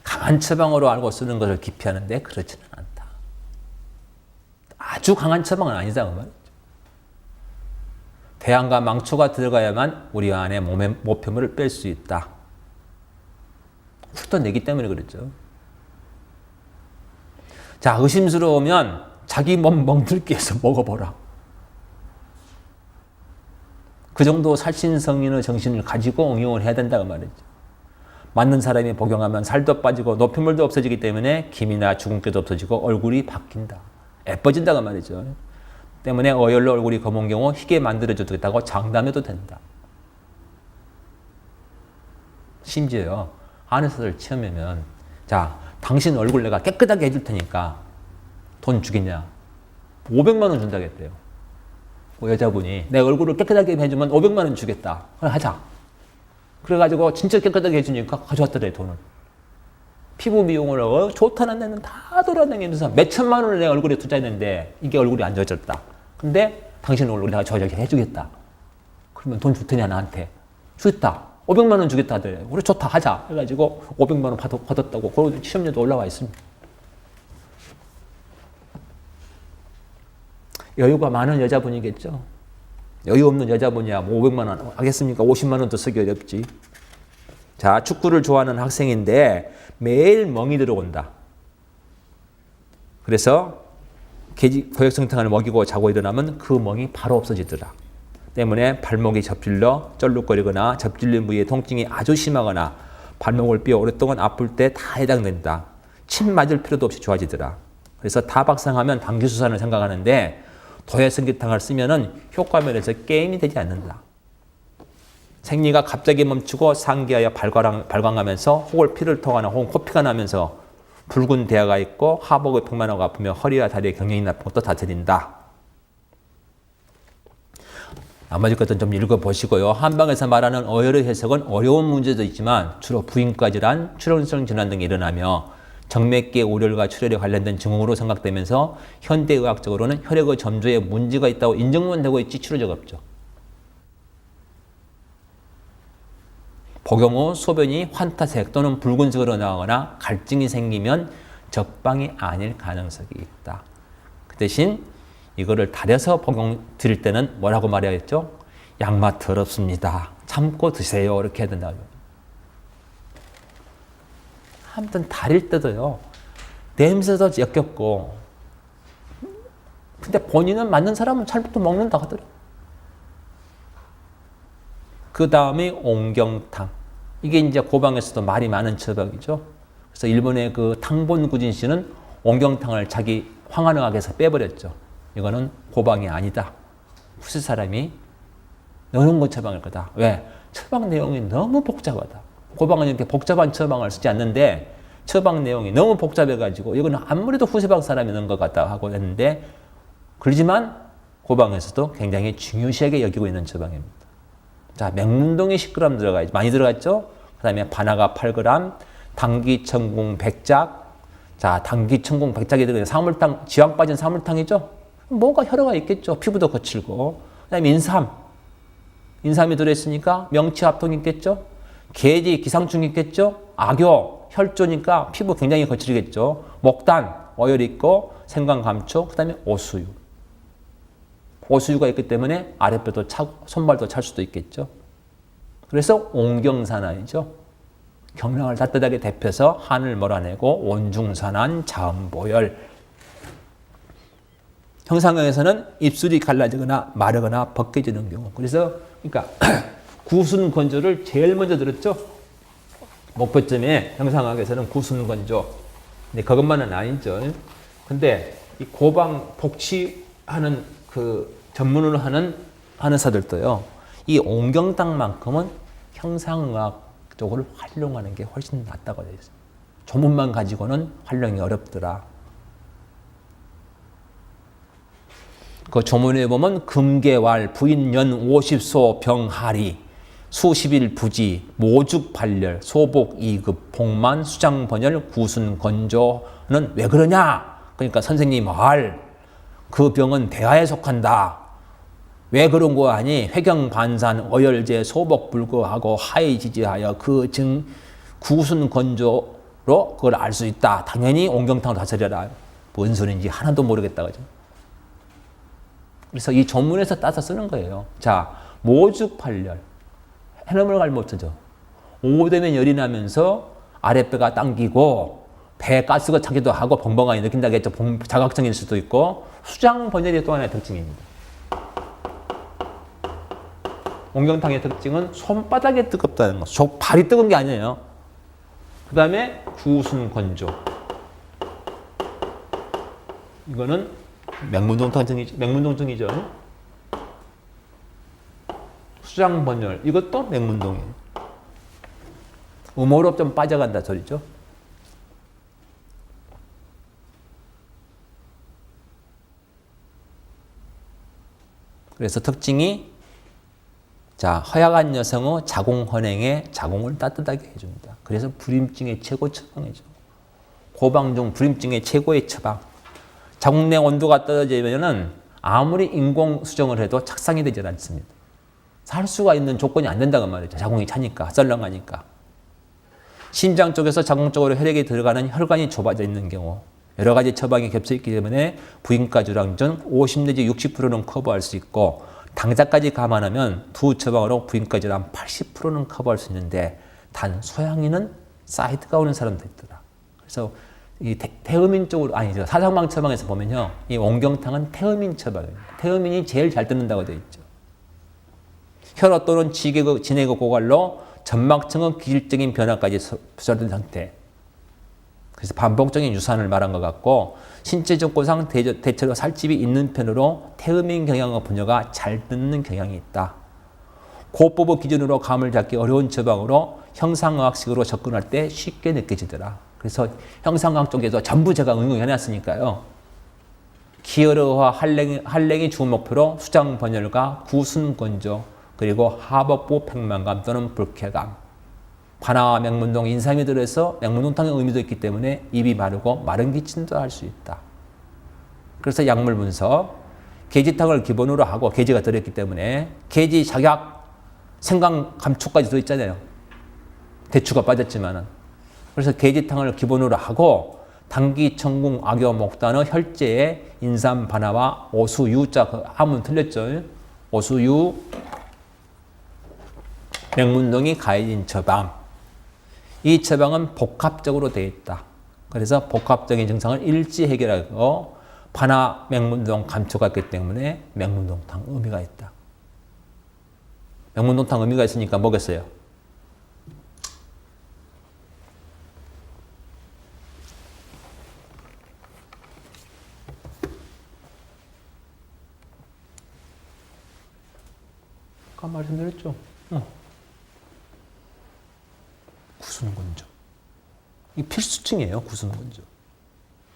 강한 처방으로 알고 쓰는 것을 기피하는데 그렇지는 않다. 아주 강한 처방은 아니다 그 말이죠. 대항과 망초가 들어가야만 우리 안에 몸의 모표물을 뺄 수 있다. 훑어내기 때문에 그렇죠. 자, 의심스러우면 자기 몸 멍들기 해서 먹어보라. 그 정도 살신성인의 정신을 가지고 응용을 해야 된다고 말이죠. 맞는 사람이 복용하면 살도 빠지고 노폐물도 없어지기 때문에 기미나 주근깨도 없어지고 얼굴이 바뀐다. 예뻐진다고 말이죠. 때문에 어혈로 얼굴이 검은 경우 희게 만들어주겠다고 장담해도 된다. 심지어요. 한의사를 체험하면 자, 당신 얼굴 내가 깨끗하게 해줄 테니까 돈 주겠냐? 500만 원 준다겠대요. 그 여자분이 내 얼굴을 깨끗하게 해주면 500만 원 주겠다. 그래 하자. 그래가지고 진짜 깨끗하게 해주니까 가져왔더래 돈을. 피부 미용을 좋다는 데는 다 돌아다니면서 몇천만 원을 내 얼굴에 투자했는데 이게 얼굴이 안 좋아졌다. 근데 당신 얼굴 내가 저렇게 해주겠다. 그러면 돈 줄 테냐 나한테. 주겠다. 500만 원 주겠다 하더래. 그래 좋다 하자. 해가지고 500만 원 받았다고. 그러고 시험료도 올라와 있습니다. 여유가 많은 여자분이겠죠. 여유 없는 여자분이야 뭐 500만 원 하겠습니까? 50만 원도 쓰기 어렵지. 자, 축구를 좋아하는 학생인데 매일 멍이 들어온다. 그래서 도액성탕을 먹이고 자고 일어나면 그 멍이 바로 없어지더라. 때문에 발목이 접질러 쩔룩거리거나 접질린 부위의 통증이 아주 심하거나 발목을 삐어 오랫동안 아플 때 다 해당된다. 침 맞을 필요도 없이 좋아지더라. 그래서 다박상하면 당귀수산을 생각하는데 도액성기탕을 쓰면은 효과면에서 게임이 되지 않는다. 생리가 갑자기 멈추고 상기하여 발광하면서 혹을 피를 통하나 혹은 코피가 나면서 붉은 대화가 있고 하복의 평만하고 아프며 허리와 다리에 경련이 나쁜 것도 다 드린다. 나머지 것들은 좀 읽어보시고요. 한방에서 말하는 어혈의 해석은 어려운 문제도 있지만 주로 부인과 질환, 출혈성 질환 등이 일어나며 정맥계 오열과 출혈에 관련된 증후로 생각되면서 현대의학적으로는 혈액의 점조에 문제가 있다고 인정만 되고 있지 치료적 없죠. 복용 후 소변이 환타색 또는 붉은색으로 나오거나 갈증이 생기면 적방이 아닐 가능성이 있다. 그 대신 이거를 달여서 복용 드릴 때는 뭐라고 말해야겠죠? 양맛 더럽습니다. 참고 드세요. 이렇게 해야 된다고. 아무튼 달일 때도요. 냄새도 역겹고 근데 본인은 맞는 사람은 잘부터 먹는다 하더라. 그 다음에 옹경탕. 이게 이제 고방에서도 말이 많은 처방이죠. 그래서 일본의 그 탕본구진 씨는 옹경탕을 자기 황하능학에서 빼버렸죠. 이거는 고방이 아니다. 후세 사람이 너는 거 처방일 거다. 왜? 처방 내용이 너무 복잡하다. 고방은 이렇게 복잡한 처방을 쓰지 않는데 처방 내용이 너무 복잡해가지고 이거는 아무래도 후세방 사람이 넣은 것 같다 하고 했는데 그러지만 고방에서도 굉장히 중요시하게 여기고 있는 처방입니다. 자, 맹문동이 10g 들어가야지. 많이 들어갔죠? 그 다음에 바나가 8g, 당귀청궁 100작. 자, 당귀청궁 100작이 들어가요. 사물탕, 지황 빠진 사물탕이죠? 뭔가 혈화가 있겠죠. 피부도 거칠고. 그 다음에 인삼. 인삼이 들어있으니까 명치합통이 있겠죠? 개지, 기상충이 있겠죠? 악교, 혈조니까 피부 굉장히 거칠겠죠. 목단, 어혈이 있고 생강, 감초, 그 다음에 오수유. 오수유가 있기 때문에 아랫배도 차고 손발도 찰 수도 있겠죠. 그래서 온경산안이죠. 경랑을 따뜻하게 데펴서 한을 몰아내고 온중산안, 자음보열. 형상학에서는 입술이 갈라지거나 마르거나 벗겨지는 경우. 그래서 그러니까 구순건조를 제일 먼저 들었죠. 목표점에 형상학에서는 구순건조. 근데 그것만은 아니죠. 근데 이 고방 복취하는 그 전문으로 하는 의사들도요. 이 온경탕만큼은 형상의학 쪽을 활용하는 게 훨씬 낫다고 되어 있어요. 조문만 가지고는 활용이 어렵더라. 그 조문에 보면 금계왈, 부인년 50소 병하리, 수십일 부지, 모죽발열, 소복 2급, 복만, 수장번열, 구순건조는 왜 그러냐? 그러니까 선생님 그 병은 대하에 속한다. 왜 그런 거 아니? 회경반산, 어열제, 소복불거하고 하이지지하여 그 증 구순건조로 그걸 알 수 있다. 당연히 온경탕으로 다스려라. 뭔 소리인지 하나도 모르겠다. 그죠? 그래서 이 전문에서 따서 쓰는 거예요. 자, 모죽발열. 해넘을 갈 못하죠. 오되면 열이 나면서 아랫배가 당기고 배에 가스가 차기도 하고 벙벙하게 느낀다고 했죠. 자각증일 수도 있고 수장번열이 또 하나의 특징입니다. 온경탕의 특징은 손바닥에 뜨겁다는 거. 발이 뜨거운 게 아니에요. 그 다음에 구순건조. 이거는 맹문동증이죠. 수장번열. 이것도 맹문동이에요. 음호로 좀 빠져간다 소리죠. 그래서 특징이 자, 허약한 여성의 자궁헌행에 자궁을 따뜻하게 해준다. 그래서 불임증의 최고 처방이죠. 고방 중 불임증의 최고의 처방. 자궁 내 온도가 떨어지면은 아무리 인공 수정을 해도 착상이 되지 않습니다. 살 수가 있는 조건이 안 된다고 말이죠. 자궁이 차니까, 썰렁하니까. 심장 쪽에서 자궁 쪽으로 혈액이 들어가는 혈관이 좁아져 있는 경우, 여러 가지 처방이 겹쳐 있기 때문에 부인과 주량전 50 내지 60%는 커버할 수 있고, 당자까지 감안하면 두 처방으로 부인과 주량 80%는 커버할 수 있는데, 단 소양이는 사이드가 오는 사람도 있더라. 그래서 이 태음인 쪽으로 아니죠. 사상방 처방에서 보면요, 이 온경탕은 태음인 처방이에요. 태음인이 제일 잘 듣는다고 되어 있죠. 혈압 또는 진액의 고갈로 점막층의 기질적인 변화까지 수혈된 상태. 그래서 반복적인 유산을 말한 것 같고 신체적 고상 대체로 살집이 있는 편으로 태음인 경향의 부녀가 잘 듣는 경향이 있다. 고법의 기준으로 감을 잡기 어려운 처방으로 형상의학식으로 접근할 때 쉽게 느껴지더라. 그래서 형상의학 쪽에서 전부 제가 응용해놨으니까요. 기혈의화 한랭이 주 목표로 수장번열과 구순건조 그리고 하복부 팽만감 또는 불쾌감, 반화 맹문동 인삼이 들어서 맹문동탕의 의미도 있기 때문에 입이 마르고 마른 기침도 할 수 있다. 그래서 약물 분석, 계지탕을 기본으로 하고 계지가 들어있기 때문에 계지 작약, 생강 감초까지 들어있잖아요. 대추가 빠졌지만은. 그래서 계지탕을 기본으로 하고 당기, 청궁, 악교, 목단의 혈제에 인삼, 반화와 오수유자 그 함은 틀렸죠. 오수유, 맹문동이 가해진 처방. 이 처방은 복합적으로 되어 있다. 그래서 복합적인 증상을 일시 해결하고 반화, 맹문동, 감초가 있기 때문에 맹문동탕 의미가 있다. 맹문동탕 의미가 있으니까 뭐겠어요? 아까 말씀드렸죠? 구순건조. 이 필수증이에요, 구순건조.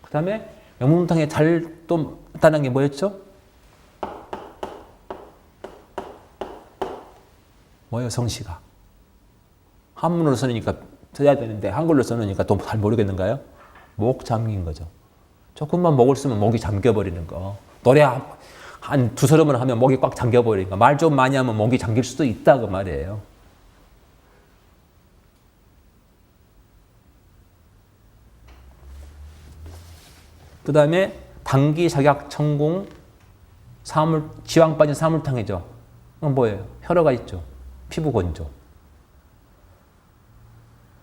그 다음에 맹문동탕에 잘 또 나타난 게 뭐였죠? 뭐예요, 성씨가? 한문으로 써니까 써야 되는데 한글로 써놓으니까 또 잘 모르겠는가요? 목 잠긴 거죠. 조금만 목을 쓰면 목이 잠겨버리는 거. 노래 한 두 서름을 하면 목이 꽉 잠겨버리니까 말 좀 많이 하면 목이 잠길 수도 있다 그 말이에요. 그 다음에 당기 작약 천궁 지방 빠진 사물탕이죠. 그건 뭐예요? 혈어가 있죠. 피부 건조.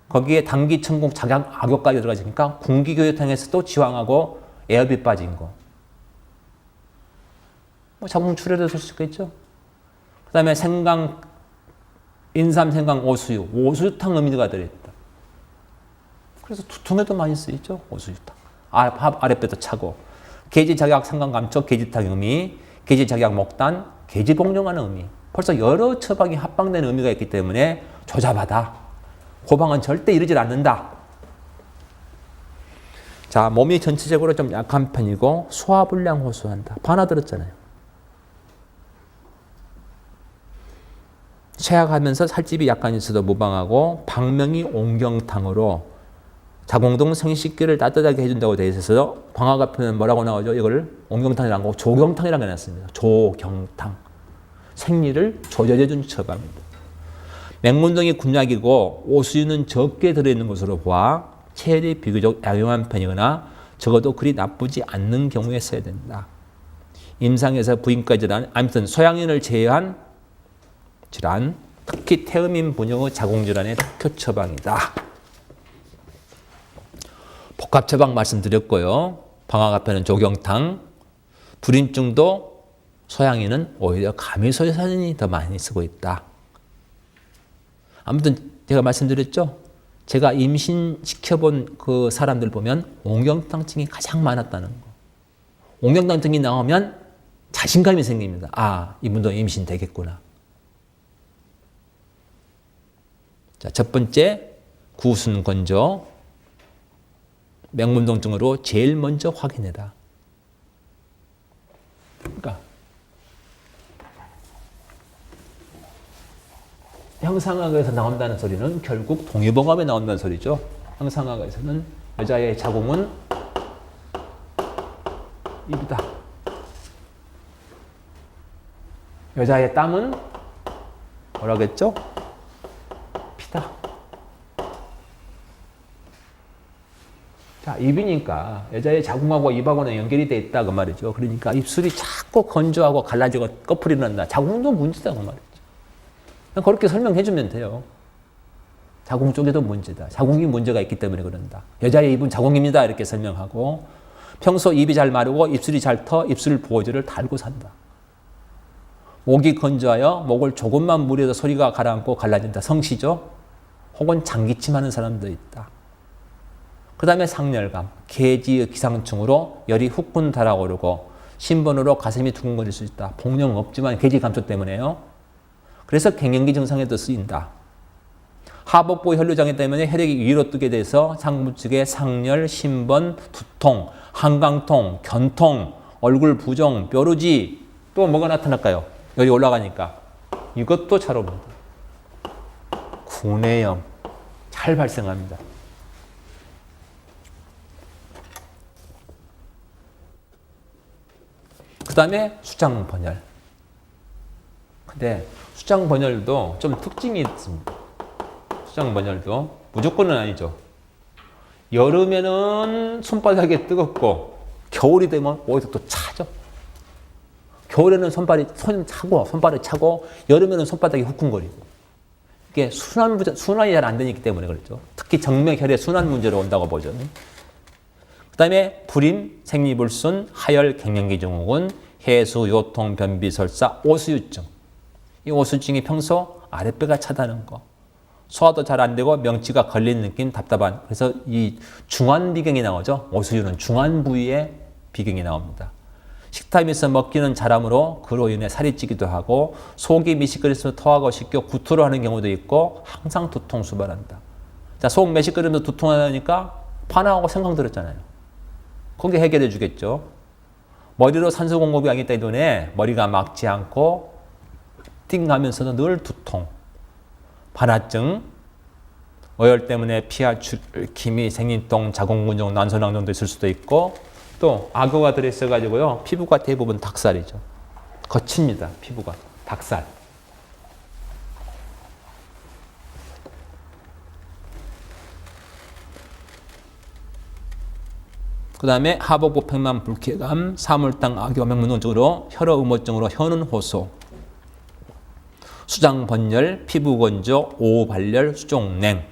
거기에 당기 천궁 작약 악욕까지 들어가니까 군기교육탕에서도 지황하고 에어비 빠진 거. 뭐 자궁 출혈도 될 수 있겠죠. 그 다음에 생강, 인삼, 생강, 오수유. 오수유탕 의미가 들어있다. 그래서 두통에도 많이 쓰이죠. 오수유탕. 아랫배도 차고. 계지작약 생강감촉, 계지탕 의미. 계지작약 목단, 계지복용하는 의미. 벌써 여러 처방이 합방되는 의미가 있기 때문에 조잡하다. 고방은 절대 이르질 않는다. 자, 몸이 전체적으로 좀 약한 편이고 소화불량 호소한다. 반화 들었잖아요. 체약하면서 살집이 약간 있어도 무방하고 방명이 옹경탕으로 자궁등 생식기를 따뜻하게 해준다고 되어 있어서 방화가표는 뭐라고 나오죠? 이걸 옹경탕이라고 하고 조경탕이라고 해놨습니다. 조경탕. 생리를 조절해준 처방입니다. 맹문동이 군약이고 오수유는 적게 들어있는 것으로 보아 체열이 비교적 양용한 편이거나 적어도 그리 나쁘지 않는 경우에 써야 된다. 임상에서 부인과 질환, 아무튼 소양인을 제외한 질환, 특히 태음인 분형의 자궁질환의 특효 처방이다. 복합 처방 말씀드렸고요. 방화가표는 조경탕, 불임증도 소양인은 오히려 가미소유사진이 더 많이 쓰고 있다. 아무튼 제가 말씀드렸죠. 제가 임신시켜본 그 사람들 보면 옹경탕증이 가장 많았다는 거. 옹경탕증이 나오면 자신감이 생깁니다. 아, 이분도 임신 되겠구나. 자, 첫 번째 구순건조. 맹문동증으로 제일 먼저 확인해라. 그러니까 형상학에서 나온다는 소리는 결국 동의보감에 나온다는 소리죠. 형상학에서는 여자의 자궁은 입이다. 여자의 땀은 뭐라겠죠? 피다. 자, 입이니까 여자의 자궁하고 입하고는 연결이 돼 있다 그 말이죠. 그러니까 입술이 자꾸 건조하고 갈라지고 꺼풀이 난다. 자궁도 문제다 그 말이죠. 그냥 그렇게 설명해 주면 돼요. 자궁 쪽에도 문제다. 자궁이 문제가 있기 때문에 그런다. 여자의 입은 자궁입니다. 이렇게 설명하고 평소 입이 잘 마르고 입술이 잘 터 입술 보호제를 달고 산다. 목이 건조하여 목을 조금만 물에도 소리가 가라앉고 갈라진다. 성시죠. 혹은 장기침 하는 사람도 있다. 그 다음에 상열감, 계지의 기상충으로 열이 후끈 달아오르고 신번으로 가슴이 두근거릴 수 있다. 복용 없지만 계지 감소 때문에요. 그래서 갱년기 증상에도 쓰인다. 하복부 혈류장애 때문에 혈액이 위로 뜨게 돼서 상부 측에 상열, 신번, 두통, 한강통, 견통, 얼굴 부종, 뾰루지 또 뭐가 나타날까요? 열이 올라가니까 이것도 잘 옵니다. 구내염 잘 발생합니다. 그 다음에 수장번열. 근데 수장번열도 좀 특징이 있습니다. 수장번열도 무조건은 아니죠. 여름에는 손바닥이 뜨겁고 겨울이 되면 오히려 또 차죠. 겨울에는 손발이 차고 여름에는 손바닥이 후끈거리고 이게 순환이 잘 안 되기 때문에 그렇죠. 특히 정맥혈의 순환 문제로 온다고 보죠. 그 다음에 불임, 생리불순, 하열, 갱년기 증후군, 해수, 요통, 변비, 설사, 오수유증. 이 오수유증이 평소 아랫배가 차다는 거. 소화도 잘 안 되고 명치가 걸린 느낌, 답답한. 그래서 이 중환 비경이 나오죠. 오수유는 중환 부위에 비경이 나옵니다. 식탐에서 먹기는 잘하므로 그로 인해 살이 찌기도 하고 속이 미식거려서 토하고 싶고 구토를 하는 경우도 있고 항상 두통 수발한다. 자, 속 미식거리면서 두통하니까 파나하고 생강 들었잖아요. 거기 해결해 주겠죠. 머리로 산소 공급이 안 있기 때문에 머리가 막지 않고 띵하면서도 늘 두통, 반화증, 어혈 때문에 피하 출kim이 생린통, 자궁근종, 난소낭정도 있을 수도 있고 또 악어가 들어있어가지고요. 피부가 대부분 닭살이죠. 거칩니다. 피부가. 닭살. 그 다음에 하복부 팽만 불쾌감, 사물당 악교 명문증으로 혈어 의모증으로 혀는 호소, 수장 번열, 피부 건조, 오후 발열, 수족냉.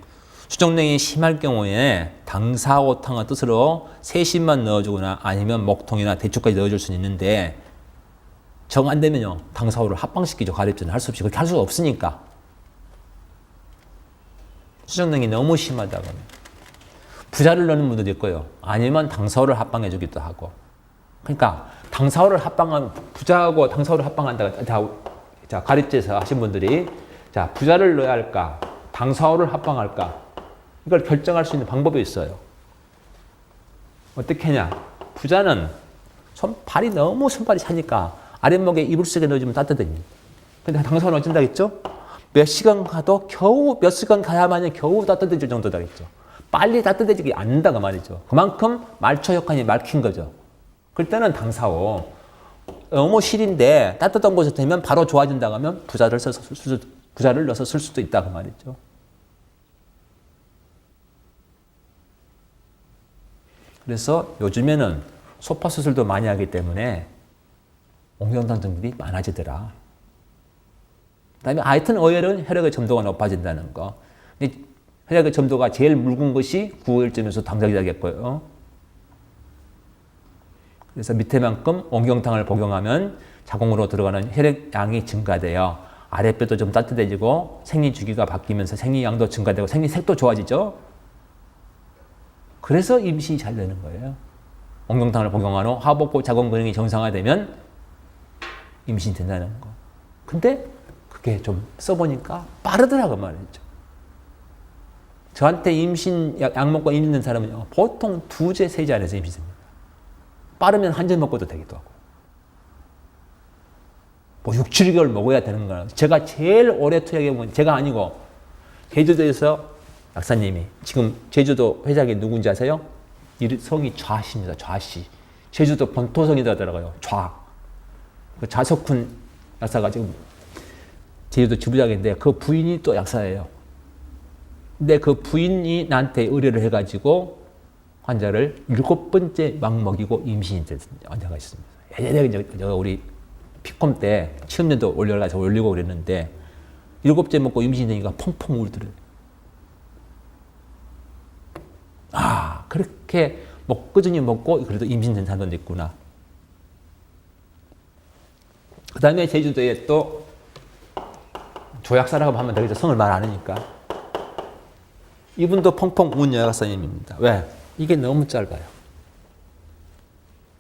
수족냉이 심할 경우에 당사오탕의 뜻으로 세심만 넣어주거나 아니면 목통이나 대추까지 넣어줄 수는 있는데 정 안 되면요 당사오를 합방시키죠. 가립제는 할 수 없이 그렇게 할 수가 없으니까. 수족냉이 너무 심하다고 하면 부자를 넣는 분들도 있고요. 아니면 당사오를 합방해주기도 하고. 그러니까 당사오를 합방한 부자하고 당사오를 합방한다가 자 가립제에서 하신 분들이 자 부자를 넣어야 할까 당사오를 합방할까 이걸 결정할 수 있는 방법이 있어요. 어떻게 하냐? 부자는 발이 너무 손발이 차니까 아랫목에 이불 속에 넣어주면 따뜻해집니다. 근데 당사오는 어쩐다 했죠? 몇 시간 가도 겨우 몇 시간 가야만이 겨우 따뜻해질 정도다 했죠. 빨리 따뜻해지기 않는다고 말이죠. 그만큼 말초 혈관이 막힌 거죠. 그럴 때는 당사오 너무 실인데 따뜻한 곳에 되면 바로 좋아진다고 하면 부자를 넣어서 쓸 수도 있다고 말이죠. 그래서 요즘에는 소파 수술도 많이 하기 때문에 옹경당 증들이 많아지더라. 그 다음에 하여튼 어혈은 혈액의 점도가 높아진다는 거. 혈액의 점도가 제일 묽은 것이 구혈점에서 당장이 되겠고요. 그래서 밑에만큼 옹경탕을 복용하면 자궁으로 들어가는 혈액량이 증가되어 아랫배도 좀 따뜻해지고 생리 주기가 바뀌면서 생리량도 증가되고 생리색도 좋아지죠. 그래서 임신이 잘 되는 거예요. 옹경탕을 복용한 후 하복부 자궁 기능이 정상화되면 임신이 된다는 거. 근데 그게 좀 써보니까 빠르더라고 말이죠. 저한테 임신 약 먹고 임신 사람은요 보통 2제, 3제 안에서 임신됩니다. 빠르면 한 절 먹고도 되기도 하고. 뭐 6, 7개월 먹어야 되는 거예요. 제가 제일 오래 투약해 본 제가 아니고 제주도에서 약사님이 지금 제주도 회장이 누군지 아세요? 성이 좌씨입니다. 좌씨. 제주도 본토성이다 하더라고요. 좌. 그 좌석훈 약사가 지금 제주도 지부장인데 그 부인이 또 약사예요. 근데 그 부인이 나한테 의뢰를 해가지고 환자를 7번째 막 먹이고 임신이 된 환자가 있습니다. 예전에 우리 피콤 때 취업년도 올려가서 올리고 그랬는데 7번째 먹고 임신이 되니까 펑펑 울더래요. 아, 그렇게 꾸준히 먹고 그래도 임신된 사람도 있구나. 그 다음에 제주도에 또 조약사라고 하면 되겠죠. 성을 말 안 하니까. 이분도 펑펑 운 여학사님입니다. 왜? 이게 너무 짧아요.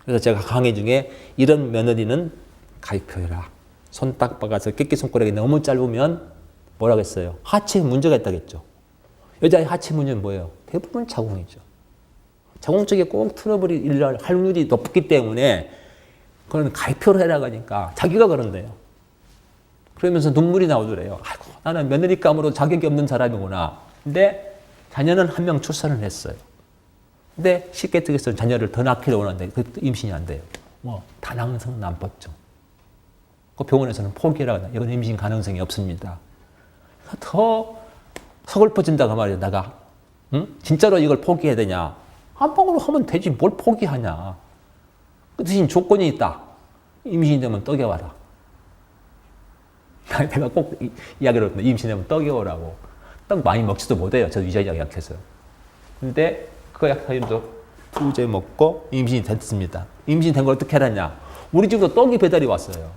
그래서 제가 강의 중에 이런 며느리는 가입해라. 손 딱 박아서 깨끼 손가락이 너무 짧으면 뭐라고 했어요? 하체에 문제가 있다겠죠. 여자의 하체 문제는 뭐예요? 대부분 자궁이죠. 자궁 쪽에 꼭 트러블이 일어날 확률이 높기 때문에 그건 가입표를 해라 하니까 자기가 그런대요. 그러면서 눈물이 나오더래요. 아이고, 나는 며느리감으로 자격이 없는 사람이구나. 근데 자녀는 한 명 출산을 했어요. 근데 쉽게 듣겠어요. 자녀를 더 낳기를 원하는데 그 임신이 안 돼요. 다낭성 난법증. 그 병원에서는 포기라고 해요. 이건 임신 가능성이 없습니다. 더 서글퍼진다고 말이에요. 내가 응? 진짜로 이걸 포기해야 되냐? 한 방으로 하면 되지 뭘 포기하냐? 그 대신 조건이 있다. 임신이 되면 떡여와라. 내가 꼭 이야기를 했는데 임신되면 떡여오라고. 떡 많이 먹지도 못해요. 저 위자약 약해서요. 근데 그 약사님도 2제 먹고 임신이 됐습니다. 임신된 걸 어떻게 하냐? 우리 집도 떡이 배달이 왔어요.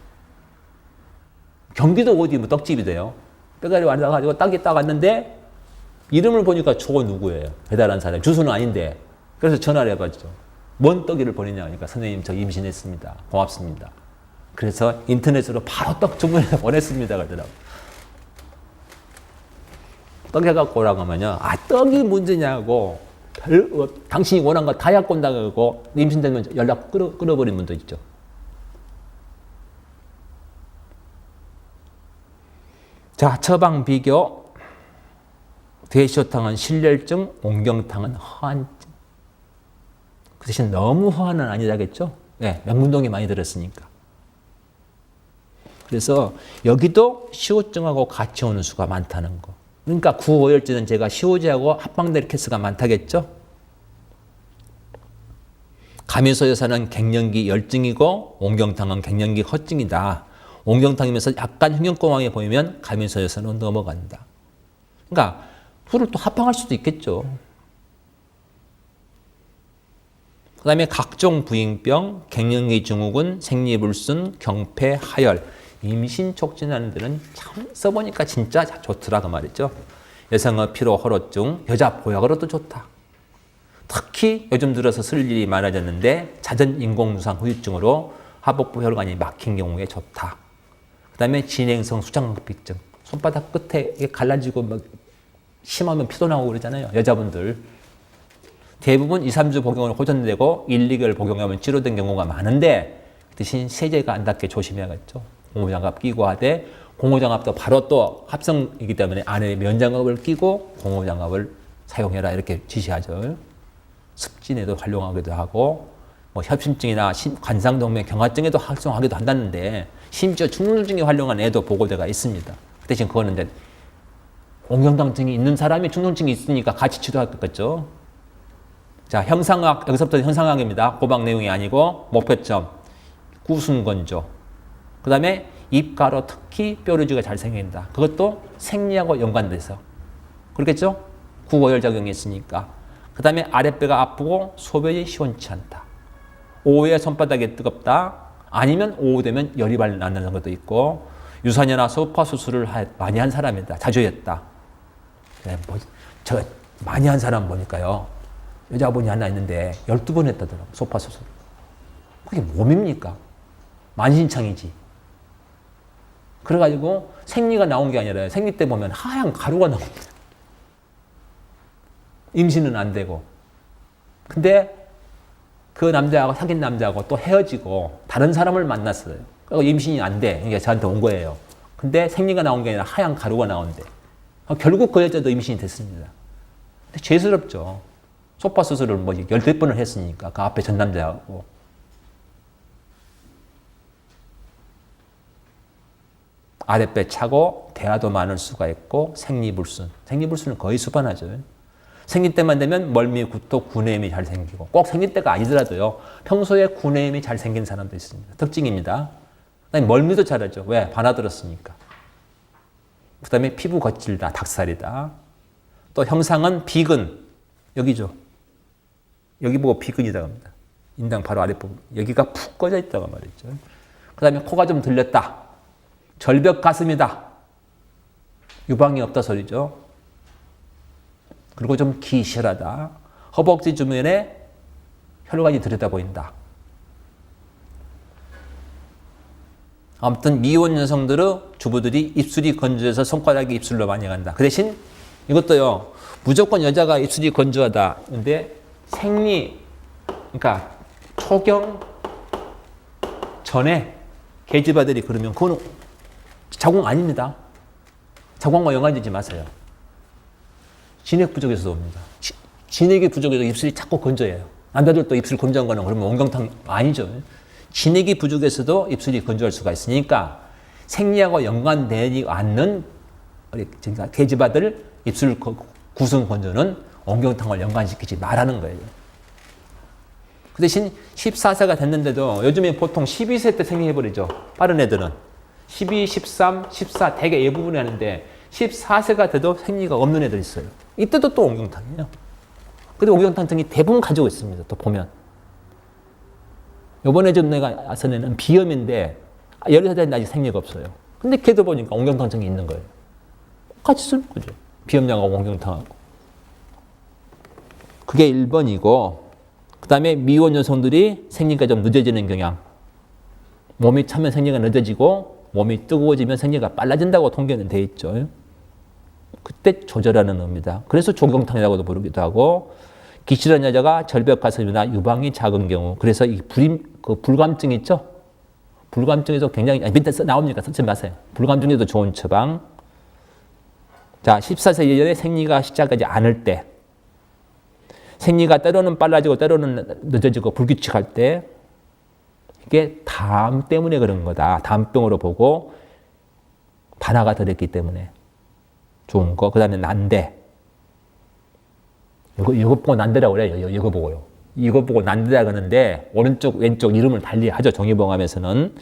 경기도 어디 뭐 떡집이 돼요. 배달이 와가지고 떡이 딱 왔는데 이름을 보니까 저거 누구예요? 배달한 사람. 주소는 아닌데. 그래서 전화를 해봤죠. 뭔 떡이를 보내냐 하니까 선생님 저 임신했습니다. 고맙습니다. 그래서 인터넷으로 바로 떡 주문해서 보냈습니다. 그러더라고요. 떡 해갖고 오라고 하면요. 아, 떡이 문제냐고. 당신이 원한 거 다 갖고 온다고 임신되면 연락 끊어버린 분도 있죠. 자, 처방 비교. 대시호탕은 실렬증, 옹경탕은 허한증. 그 대신 너무 허한은 아니라겠죠? 네, 명문동이 많이 들었으니까. 그래서 여기도 시호증하고 같이 오는 수가 많다는 거. 그러니까 구오열증은 제가 시호제하고 합방될 케이스가 많다겠죠? 가면서 여사는 갱년기 열증이고 옹경탕은 갱년기 허증이다. 옹경탕이면서 약간 흉년꼬망이 보이면 가면서 여사는 넘어간다. 그러니까 둘을 또 합방할 수도 있겠죠. 그 다음에 각종 부인병, 갱년기 증후군, 생리불순, 경폐, 하열, 임신 촉진하는 데는 참 써보니까 진짜 좋더라 그 말이죠. 여성의 피로 허로증, 여자 보약으로도 좋다. 특히 요즘 들어서 쓸 일이 많아졌는데 잦은 인공누상 후유증으로 하복부 혈관이 막힌 경우에 좋다. 그 다음에 진행성 수장급비증, 손바닥 끝에 갈라지고 막 심하면 피도 나오고 그러잖아요. 여자분들. 대부분 2, 3주 복용을 호전되고 1, 2개월 복용하면 치료된 경우가 많은데 대신 세제가 안 닿게 조심해야겠죠. 고무장갑 끼고 하되 고무장갑도 바로 또 합성이기 때문에 안에 면장갑을 끼고 고무장갑을 사용해라 이렇게 지시하죠. 습진에도 활용하기도 하고 뭐 협심증이나 관상동맥 경화증에도 활성하기도 한다는데 심지어 충농증에 활용한 애도 보고되가 있습니다. 대신 그거는 이제 옹경탕증이 있는 사람이 충농증이 있으니까 같이 치료하겠죠. 자, 형상학, 여기서부터 형상학입니다. 고박 내용이 아니고 목표점, 구순건조. 그 다음에 입가로 특히 뾰루지가 잘 생긴다. 그것도 생리하고 연관돼서. 그렇겠죠? 구고열작용이 있으니까. 그 다음에 아랫배가 아프고 소변이 시원치 않다. 오후에 손바닥이 뜨겁다. 아니면 오후 되면 열이 나는 것도 있고 유산이나 소파 수술을 많이 한 사람이다. 자주 했다. 저 많이 한 사람 보니까요. 여자분이 하나 있는데 12번 했다더라고. 소파 수술. 그게 몸입니까? 만신창이지. 그래가지고 생리가 나온 게 아니라 생리 때 보면 하얀 가루가 나옵니다. 임신은 안 되고. 근데 그 남자하고 사귄 남자하고 또 헤어지고 다른 사람을 만났어요. 그리고 임신이 안 돼. 그러니까 저한테 온 거예요. 근데 생리가 나온 게 아니라 하얀 가루가 나온대. 결국 그 여자도 임신이 됐습니다. 근데 죄스럽죠. 소파 수술을 뭐 14번을 했으니까 그 앞에 전 남자하고. 아랫배 차고 대화도 많을 수가 있고 생리불순. 생리불순은 거의 수반하죠. 생리 때만 되면 멀미, 구토, 구내염이 잘 생기고 꼭 생리 때가 아니더라도요. 평소에 구내염이 잘 생긴 사람도 있습니다. 특징입니다. 그다음에 멀미도 잘하죠. 왜? 반아들었으니까. 그 다음에 피부 거칠다, 닭살이다. 또 형상은 비근, 여기죠. 여기 보고 비근이라고 합니다. 인당 바로 아랫부분. 여기가 푹 꺼져 있다고 말이죠. 그 다음에 코가 좀 들렸다. 절벽 가슴이다. 유방이 없다 소리죠. 그리고 좀 기실하다. 허벅지 주변에 혈관이 들여다 보인다. 아무튼 미혼 여성들의 주부들이 입술이 건조해서 손가락이 입술로 많이 간다. 그 대신 이것도요. 무조건 여자가 입술이 건조하다. 근데 생리, 그러니까 초경 전에 계집아들이 그러면 그거는 자궁 아닙니다. 자궁과 연관되지 마세요. 진액 부족에서도 옵니다. 진액이 부족해서 입술이 자꾸 건조해요. 남자들도 입술 건조한 거는 그러면 옹경탕 아니죠. 진액이 부족해서도 입술이 건조할 수가 있으니까 생리하고 연관되지 않는 계집아들 입술 구성 건조는 옹경탕을 연관시키지 말라는 거예요. 그 대신 14세가 됐는데도 요즘에 보통 12세 때 생리해버리죠. 빠른 애들은. 12, 13, 14 대개 이 부분에 하는데 14세가 돼도 생리가 없는 애들 있어요. 이때도 또 옹경탕이에요. 근데 옹경탕증이 대부분 가지고 있습니다. 또 보면. 요번에 좀 내가 아서는 비염인데 13살인데 아직 생리가 없어요. 근데 걔도 보니까 옹경탕증이 있는 거예요. 같이 쓰는 거죠. 비염약하고 옹경탕하고. 그게 1번이고 그 다음에 미혼 여성들이 생리가 좀 늦어지는 경향. 몸이 차면 생리가 늦어지고 몸이 뜨거워지면 생리가 빨라진다고 통계는 돼 있죠. 그때 조절하는 의미다. 그래서 조경탕이라고도 부르기도 하고 기실한 여자가 절벽 가슴이나 유방이 작은 경우 그래서 이 불감증 있죠? 불감증에도 굉장히 밑에 나옵니까? 쓰지 마세요. 불감증에도 좋은 처방. 자, 14세 이전에 생리가 시작하지 않을 때 생리가 때로는 빨라지고 때로는 늦어지고 불규칙할 때 이게 담 때문에 그런 거다. 담병으로 보고 반화가 들었기 때문에 좋은 거. 그 다음에 난대. 이거 보고 난대라고 그래요. 이거 보고요. 이거 보고 난데다 그러는데 오른쪽 왼쪽 이름을 달리 하죠. 정의봉암에서는.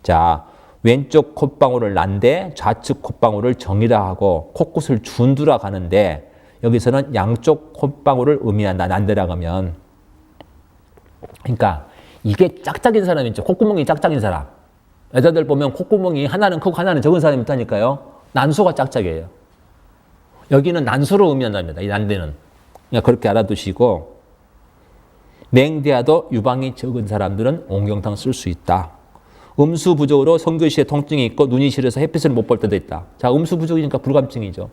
자, 왼쪽 콧방울을 난데 좌측 콧방울을 정이라 하고 코끝을 준두라 가는데 여기서는 양쪽 콧방울을 의미한다. 난데라 하면. 그러니까 이게 짝짝인 사람이 있죠. 콧구멍이 짝짝인 사람. 여자들 보면 콧구멍이 하나는 크고 하나는 적은 사람이 있다니까요. 난소가 짝짝이에요. 여기는 난소로 의미한답니다. 이 난데는. 그러니까 그렇게 알아두시고 맹대하도 유방이 적은 사람들은 옹경탕 쓸 수 있다. 음수 부족으로 성교시에 통증이 있고 눈이 시려서 햇빛을 못 볼 때도 있다. 자, 음수 부족이니까 불감증이죠.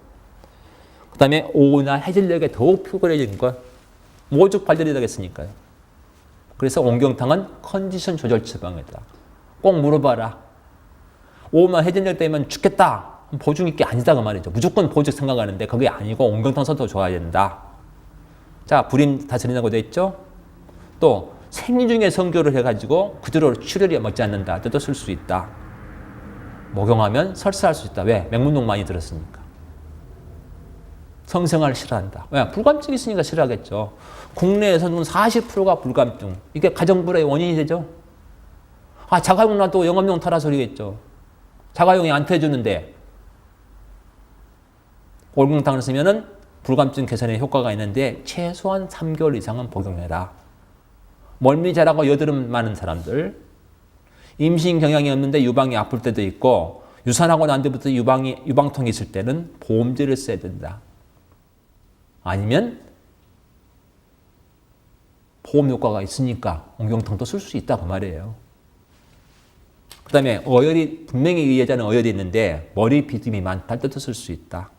그 다음에 오후나 해질녘에 더욱 피곤해지는 건 모죽 발달이 되겠으니까요. 그래서 옹경탕은 컨디션 조절 처방이다. 꼭 물어봐라. 오후만 해질녘 되면 죽겠다. 보증 있게 아니다 그 말이죠. 무조건 보증 생각하는데 그게 아니고 옹경탕 써도 좋아야 된다. 자, 불임 다스린다고 되어 있죠. 또 생리 중에 성교를 해가지고 그대로 출혈이 먹지 않는다. 때도 쓸 수 있다. 목용하면 설사할 수 있다. 왜? 맹문동 많이 들었으니까. 성생활 싫어한다. 왜? 불감증이 있으니까 싫어하겠죠. 국내에서는 40%가 불감증. 이게 가정불화의 원인이 되죠. 아, 자가용 놔도 영업용 타라 소리겠죠. 자가용이 안 터주는데 옹경탕을 쓰면은 불감증 개선에 효과가 있는데 최소한 3개월 이상은 복용해라. 멀미 잘하고 여드름 많은 사람들, 임신 경향이 없는데 유방이 아플 때도 있고 유산하고 난 뒤부터 유방통이 있을 때는 보험제를 써야 된다. 아니면 보험 효과가 있으니까 옹경탕도 쓸 수 있다 그 말이에요. 그 다음에 어혈이 분명히 이 여자는 어혈이 있는데 머리 비듬이 많다 할 때도 쓸 수 있다.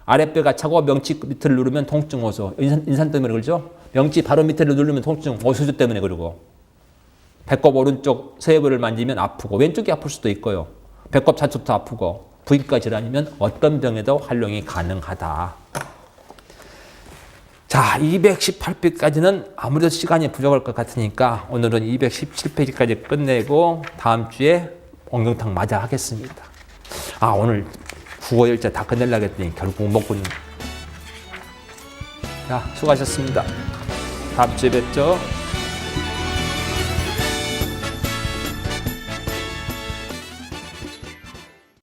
아랫배가 차고 명치 밑을 누르면 통증 호소. 인산 때문에 그러죠? 명치 바로 밑을 누르면 통증, 오수주 때문에 그러고. 배꼽 오른쪽 서해부를 만지면 아프고 왼쪽이 아플 수도 있고요. 배꼽 좌측도 아프고 부위과 질환이면 어떤 병에도 활용이 가능하다. 자, 218페이지까지는 아무래도 시간이 부족할 것 같으니까 오늘은 217페이지까지 끝내고 다음 주에 옹경탕 맞아 하겠습니다. 아, 오늘 국어열자 다 끝내려고 했더니 결국 먹고는. 자, 수고하셨습니다. 다음 주에 뵙죠.